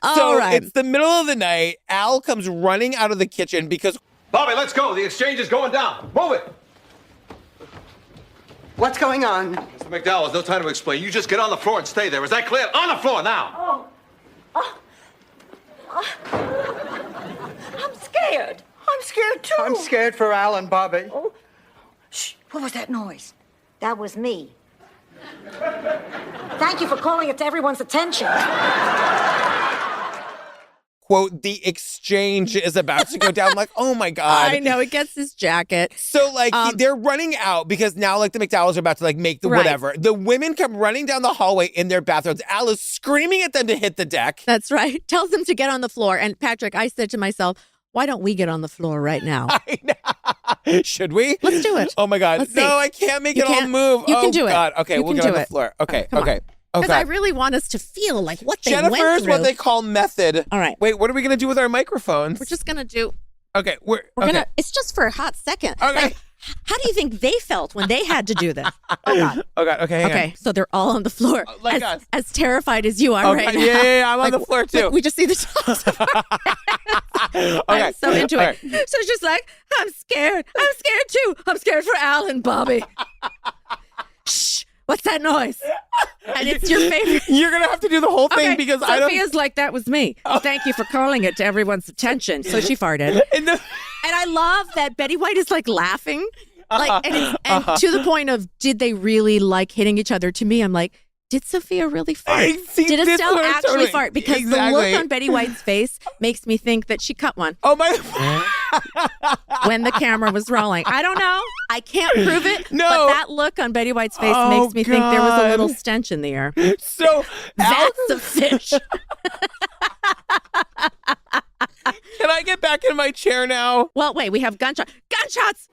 Speaker 2: All right.
Speaker 1: It's the middle of the night. Al comes running out of the kitchen because
Speaker 6: Bobby, let's go. The exchange is going down. Move it.
Speaker 5: What's going on?
Speaker 6: Mr. McDowell, there's no time to explain. You just get on the floor and stay there. Is that clear? On the floor now.
Speaker 7: I'm scared.
Speaker 9: I'm scared too.
Speaker 5: I'm scared for Al and Bobby.
Speaker 9: Oh. Shh, what was that noise?
Speaker 4: That was me. Thank you for calling it to everyone's attention.
Speaker 1: Quote, the exchange is about to go down. I'm like, oh my God.
Speaker 2: I know, it gets his jacket.
Speaker 1: So like they're running out because now like the McDowells are about to like make the whatever. The women come running down the hallway in their bathrobes. Al is screaming at them to hit the deck.
Speaker 2: That's right. Tells them to get on the floor. And Patrick, I said to myself, why don't we get on the floor right now?
Speaker 1: I know. Should we?
Speaker 2: Let's do it.
Speaker 1: Oh my God.
Speaker 2: Let's see.
Speaker 1: No, I can't make it all move.
Speaker 2: You can do it.
Speaker 1: God. Okay,
Speaker 2: you
Speaker 1: we'll
Speaker 2: can
Speaker 1: get on
Speaker 2: do
Speaker 1: the floor. Okay, okay.
Speaker 2: Because
Speaker 1: Okay.
Speaker 2: I really want us to feel like what they went
Speaker 1: Jennifer's
Speaker 2: through.
Speaker 1: what they call method.
Speaker 2: All right.
Speaker 1: Wait, what are we going to do with our microphones?
Speaker 2: We're just going to do...
Speaker 1: Okay,
Speaker 2: We're gonna. It's just for a hot second.
Speaker 1: Okay.
Speaker 2: Like, How do you think they felt when they had to do this?
Speaker 1: Oh God. Okay. Hang
Speaker 2: Okay, so they're all on the floor,
Speaker 1: like us.
Speaker 2: as terrified as you are right now.
Speaker 1: Yeah, I'm on the floor too.
Speaker 2: We just see the tops of our heads. I'm so into it. So she's like, I'm scared. I'm scared too. I'm scared for Al and Bobby. Shh. What's that noise? And it's your favorite.
Speaker 1: You're going to have to do the whole thing because I don't.
Speaker 2: Sophia's like, that was me. Thank you for calling it to everyone's attention. So she farted. And I love that Betty White is like laughing. Like, and to the point of, did they really like hitting each other? To me, I'm like, did Sophia really fart? Did Estelle actually fart? Because the look on Betty White's face makes me think that she cut one.
Speaker 1: Oh my!
Speaker 2: When the camera was rolling, I don't know. I can't prove it.
Speaker 1: No,
Speaker 2: but that look on Betty White's face makes me think there was a little stench in the air.
Speaker 1: So
Speaker 2: that's a fish.
Speaker 1: Can I get back in my chair now?
Speaker 2: Well, wait. We have gunshots. Gunshots.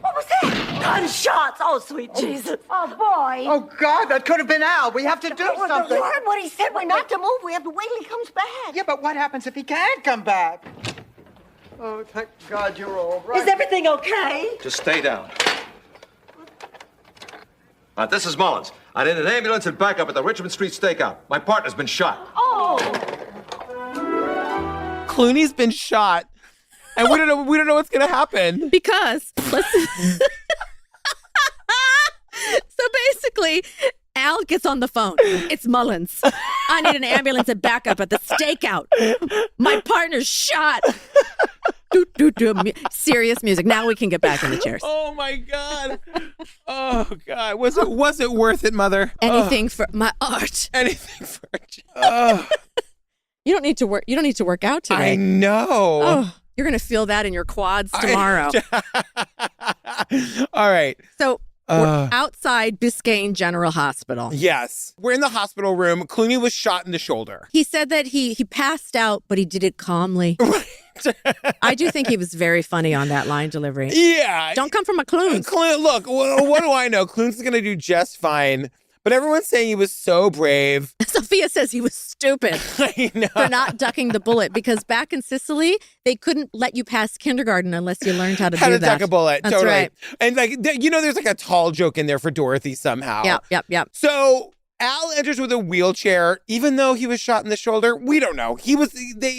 Speaker 7: What was that? Gunshots! Oh, sweet Jesus.
Speaker 4: Oh, boy.
Speaker 5: Oh, God, that could have been Al. We have to do something.
Speaker 4: You heard what he said. We're not to move. We have to wait till he comes back.
Speaker 5: Yeah, but what happens if he can't come back? Oh, thank God you're all right.
Speaker 7: Is everything okay?
Speaker 6: Just stay down. This is Mullins. I need an ambulance and backup at the Richmond Street Stakeout. My partner's been shot.
Speaker 7: Oh!
Speaker 1: Clooney's been shot. And we don't know what's gonna happen.
Speaker 2: Because listen. So basically, Al gets on the phone. It's Mullins. I need an ambulance and backup at the stakeout. My partner's shot. Serious music. Now we can get back in the chairs.
Speaker 1: Oh my God. Oh God. Was it worth it, Mother?
Speaker 2: Anything for my art.
Speaker 1: Anything for
Speaker 2: You don't need to work. You don't need to work out today.
Speaker 1: I know.
Speaker 2: Oh, you're gonna feel that in your quads tomorrow.
Speaker 1: All right.
Speaker 2: So we're outside Biscayne General Hospital.
Speaker 1: Yes. We're in the hospital room. Clooney was shot in the shoulder.
Speaker 2: He said that he passed out, but he did it calmly.
Speaker 1: Right.
Speaker 2: I do think he was very funny on that line delivery.
Speaker 1: Yeah.
Speaker 2: Don't come from a Clunes.
Speaker 1: Look, what do I know? Clunes is going to do just fine. But everyone's saying he was so brave.
Speaker 2: Sophia says he was stupid
Speaker 1: I know.
Speaker 2: for not ducking the bullet because back in Sicily, they couldn't let you pass kindergarten unless you learned how to do that.
Speaker 1: Duck a bullet.
Speaker 2: That's
Speaker 1: totally.
Speaker 2: right.
Speaker 1: And there's like a tall joke in there for Dorothy somehow.
Speaker 2: Yep.
Speaker 1: So Al enters with a wheelchair, even though he was shot in the shoulder. We don't know. He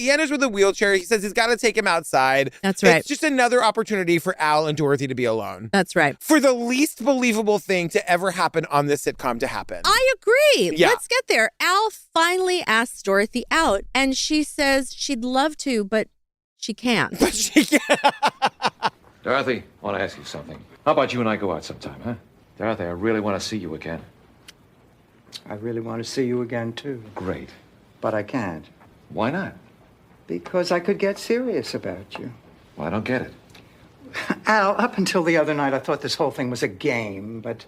Speaker 1: enters with a wheelchair. He says he's got to take him outside.
Speaker 2: That's right.
Speaker 1: It's just another opportunity for Al and Dorothy to be alone.
Speaker 2: That's right.
Speaker 1: For the least believable thing to ever happen on this sitcom to happen.
Speaker 2: I agree.
Speaker 1: Yeah.
Speaker 2: Let's get there. Al finally asks Dorothy out, and she says she'd love to, but she can't.
Speaker 1: But she can't.
Speaker 6: Dorothy, I want to ask you something. How about you and I go out sometime, huh? Dorothy, I really want to see you again.
Speaker 5: I really want to see you again, too.
Speaker 6: Great.
Speaker 5: But I can't.
Speaker 6: Why not?
Speaker 5: Because I could get serious about you.
Speaker 6: Well, I don't get it.
Speaker 5: Al, up until the other night, I thought this whole thing was a game, but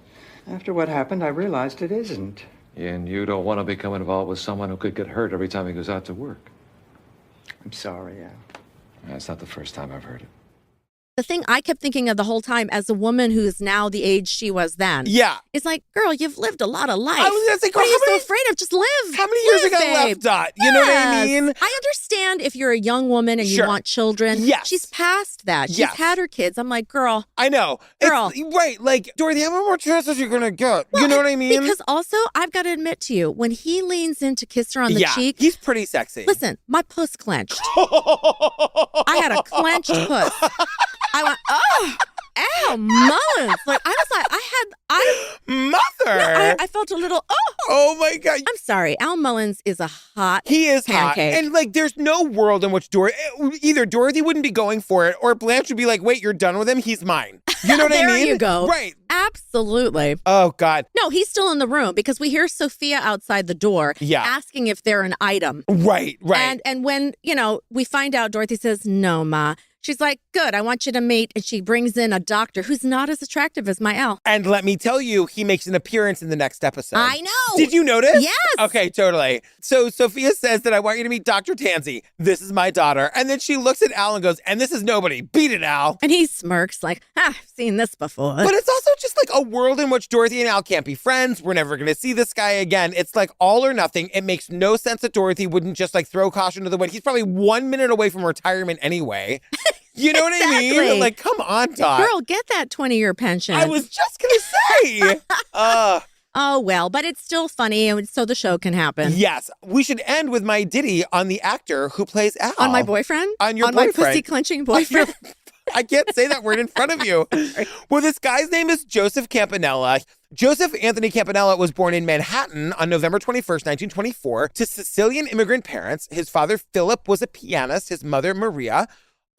Speaker 5: after what happened, I realized it isn't.
Speaker 6: And you don't want to become involved with someone who could get hurt every time he goes out to work.
Speaker 5: I'm sorry, Al.
Speaker 6: That's not the first time I've heard it.
Speaker 2: The thing I kept thinking of the whole time as a woman who is now the age she was then.
Speaker 1: Yeah.
Speaker 2: It's like, girl, you've lived a lot of life.
Speaker 1: I was gonna say, girl,
Speaker 2: what are you so afraid of? Just live.
Speaker 1: How many years
Speaker 2: Live,
Speaker 1: ago
Speaker 2: babe.
Speaker 1: left, Dot? You know what I
Speaker 2: Yes.
Speaker 1: mean?
Speaker 2: I understand if you're a young woman and you
Speaker 1: Sure.
Speaker 2: want children.
Speaker 1: Yes.
Speaker 2: She's past that. She's
Speaker 1: Yes.
Speaker 2: had her kids. I'm like, girl.
Speaker 1: I know.
Speaker 2: Girl.
Speaker 1: Right. Like, Dorothy, how many more chances are you going to get?
Speaker 2: Well,
Speaker 1: you know what I mean?
Speaker 2: Because also, I've got to admit to you, when he leans in to kiss her on the cheek.
Speaker 1: He's pretty sexy.
Speaker 2: Listen, my puss clenched. I had a clenched puss. I went, oh, ow, Mullins. Like,
Speaker 1: Mother.
Speaker 2: I felt a little,
Speaker 1: Oh my God.
Speaker 2: I'm sorry. Al Mullins is a hot
Speaker 1: He is
Speaker 2: pancake.
Speaker 1: hot. And like, there's no world in which either Dorothy wouldn't be going for it or Blanche would be like, wait, you're done with him? He's mine. You know what I mean?
Speaker 2: There you go.
Speaker 1: Right.
Speaker 2: Absolutely.
Speaker 1: Oh, God.
Speaker 2: No, he's still in the room because we hear Sophia outside the door asking if they're an item.
Speaker 1: Right.
Speaker 2: And when, we find out, Dorothy says, no, Ma. She's like, good, I want you to meet. And she brings in a doctor who's not as attractive as my Al.
Speaker 1: And let me tell you, he makes an appearance in the next episode.
Speaker 2: I know.
Speaker 1: Did you notice?
Speaker 2: Yes.
Speaker 1: Okay, totally. So Sophia says that I want you to meet Dr. Tansy. This is my daughter. And then she looks at Al and goes, and this is nobody. Beat it, Al.
Speaker 2: And he smirks like, I've seen this before.
Speaker 1: But it's also just like a world in which Dorothy and Al can't be friends. We're never going to see this guy again. It's like all or nothing. It makes no sense that Dorothy wouldn't just like throw caution to the wind. He's probably 1 minute away from retirement anyway. You know what I mean?
Speaker 2: Exactly.
Speaker 1: Like, come on, Dot.
Speaker 2: Girl, get that 20-year pension.
Speaker 1: I was just going to say.
Speaker 2: Oh, well, but it's still funny, and so the show can happen.
Speaker 1: Yes. We should end with my ditty on the actor who plays Al.
Speaker 2: On my boyfriend?
Speaker 1: On your
Speaker 2: on
Speaker 1: boyfriend.
Speaker 2: my pussy-clenching boyfriend?
Speaker 1: I can't say that word in front of you. Well, this guy's name is Joseph Campanella. Joseph Anthony Campanella was born in Manhattan on November 21st, 1924, to Sicilian immigrant parents. His father, Philip, was a pianist. His mother, Maria,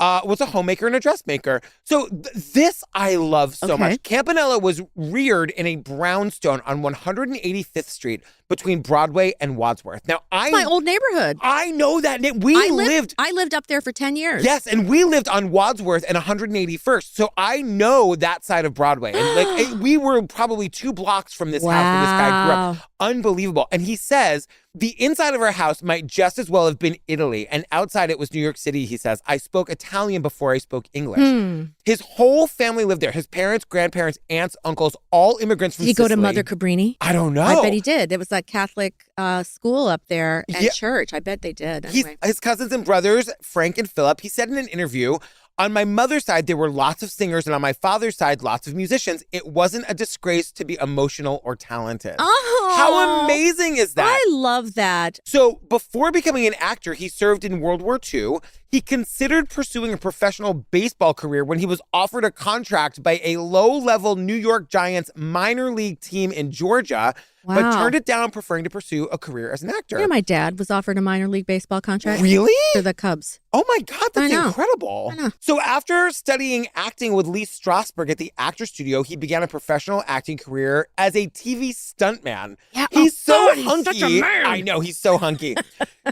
Speaker 1: was a homemaker and a dressmaker. So this I love so much. Campanella was reared in a brownstone on 185th Street between Broadway and Wadsworth. Now,
Speaker 2: It's my old neighborhood.
Speaker 1: I know that.
Speaker 2: I lived up there for 10 years.
Speaker 1: Yes, and we lived on Wadsworth and 181st. So I know that side of Broadway. And we were probably 2 blocks from this house where this guy grew up. Unbelievable. And he says the inside of our house might just as well have been Italy, and outside it was New York City, he says. I spoke Italian before I spoke English. His whole family lived there. His parents, grandparents, aunts, uncles, all immigrants from
Speaker 2: Did he go to
Speaker 1: Sicily.
Speaker 2: Mother Cabrini?
Speaker 1: I don't know.
Speaker 2: I bet he did. There was a Catholic school up there and church. I bet they did. Anyway.
Speaker 1: His cousins and brothers, Frank and Philip, he said in an interview, on my mother's side, there were lots of singers, and on my father's side, lots of musicians. It wasn't a disgrace to be emotional or talented.
Speaker 2: Oh,
Speaker 1: how amazing is that?
Speaker 2: I love that.
Speaker 1: So before becoming an actor, he served in World War II. He considered pursuing a professional baseball career when he was offered a contract by a low-level New York Giants minor league team in Georgia, but turned it down, preferring to pursue a career as an actor.
Speaker 2: Yeah, my dad was offered a minor league baseball contract.
Speaker 1: Really?
Speaker 2: For the Cubs.
Speaker 1: Oh my God, that's incredible.
Speaker 2: I know.
Speaker 1: So after studying acting with Lee Strasberg at the Actor Studio, he began a professional acting career as a TV stuntman.
Speaker 2: Yeah,
Speaker 1: he's so
Speaker 2: he's
Speaker 1: hunky.
Speaker 2: such a man.
Speaker 1: I know, he's so hunky.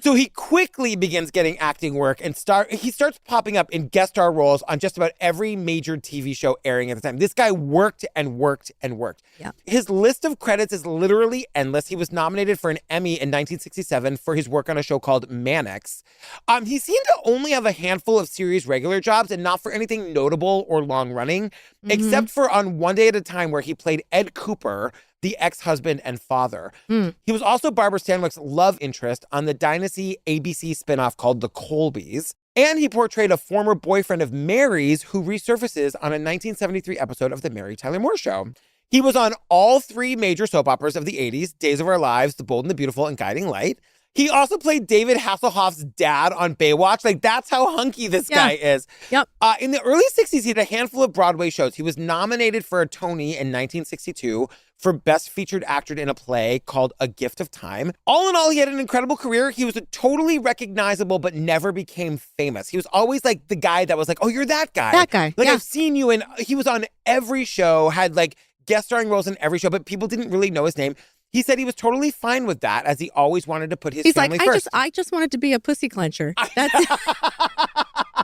Speaker 1: So he quickly begins getting acting work and he starts popping up in guest star roles on just about every major TV show airing at the time. This guy worked and worked and worked.
Speaker 2: Yeah.
Speaker 1: His list of credits is literally endless. He was nominated for an Emmy in 1967 for his work on a show called Mannix. He seemed to only have a handful of series regular jobs and not for anything notable or long-running, except for on One Day at a Time, where he played Ed Cooper, the ex-husband and father. He was also Barbara Stanwyck's love interest on the Dynasty ABC spinoff called The Colbys. And he portrayed a former boyfriend of Mary's who resurfaces on a 1973 episode of The Mary Tyler Moore Show. He was on all 3 major soap operas of the 80s, Days of Our Lives, The Bold and the Beautiful, and Guiding Light. He also played David Hasselhoff's dad on Baywatch. Like, that's how hunky this guy is.
Speaker 2: Yep.
Speaker 1: In the early 60s, he had a handful of Broadway shows. He was nominated for a Tony in 1962 for Best Featured Actor in a Play called A Gift of Time. All in all, he had an incredible career. He was a totally recognizable but never became famous. He was always like the guy that was like, oh, you're that guy.
Speaker 2: That guy.
Speaker 1: Like,
Speaker 2: yeah.
Speaker 1: I've seen you, and he was on every show, had like guest starring roles in every show, but people didn't really know his name. He said he was totally fine with that, as he always wanted to put his family first.
Speaker 2: I just wanted to be a pussy clencher. That's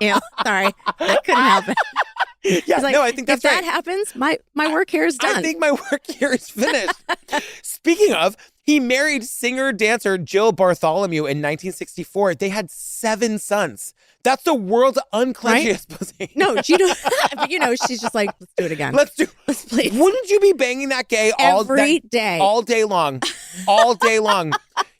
Speaker 2: yeah, sorry. I couldn't help it.
Speaker 1: Yeah,
Speaker 2: Like,
Speaker 1: no, I think that's
Speaker 2: if
Speaker 1: right.
Speaker 2: that happens, my work here is done.
Speaker 1: I think my work here is finished. Speaking of, he married singer-dancer Jill Bartholomew in 1964. They had 7 sons. That's the world's unclenchiest pussy.
Speaker 2: No, but she's just like, let's do it again.
Speaker 1: Let's
Speaker 2: please.
Speaker 1: Wouldn't you be banging that gay all
Speaker 2: day?
Speaker 1: All day long. All day long.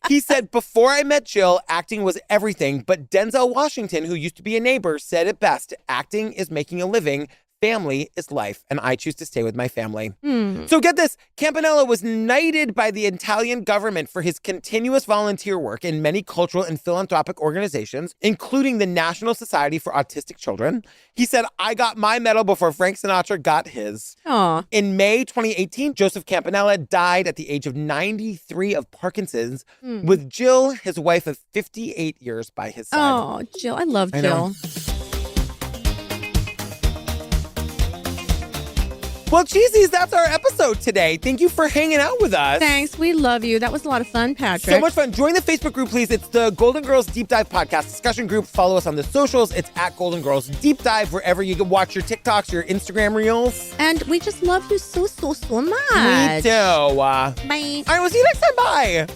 Speaker 1: He said, before I met Jill, acting was everything. But Denzel Washington, who used to be a neighbor, said it best. Acting is making a living. Family is life, and I choose to stay with my family. So get this, Campanella was knighted by the Italian government for his continuous volunteer work in many cultural and philanthropic organizations, including the National Society for Autistic Children. He said, I got my medal before Frank Sinatra got his.
Speaker 2: Aw.
Speaker 1: In May 2018, Joseph Campanella died at the age of 93 of Parkinson's, with Jill, his wife of 58 years, by his side.
Speaker 2: Oh, Jill. I love
Speaker 1: I
Speaker 2: Jill.
Speaker 1: know. Well, cheesies, that's our episode today. Thank you for hanging out with us.
Speaker 2: Thanks. We love you. That was a lot of fun, Patrick.
Speaker 1: So much fun. Join the Facebook group, please. It's the Golden Girls Deep Dive Podcast discussion group. Follow us on the socials. It's at Golden Girls Deep Dive, wherever you can watch your TikToks, your Instagram reels.
Speaker 2: And we just love you so, so, so much.
Speaker 1: Me too. Bye.
Speaker 2: Bye.
Speaker 1: All right, we'll see you next time. Bye.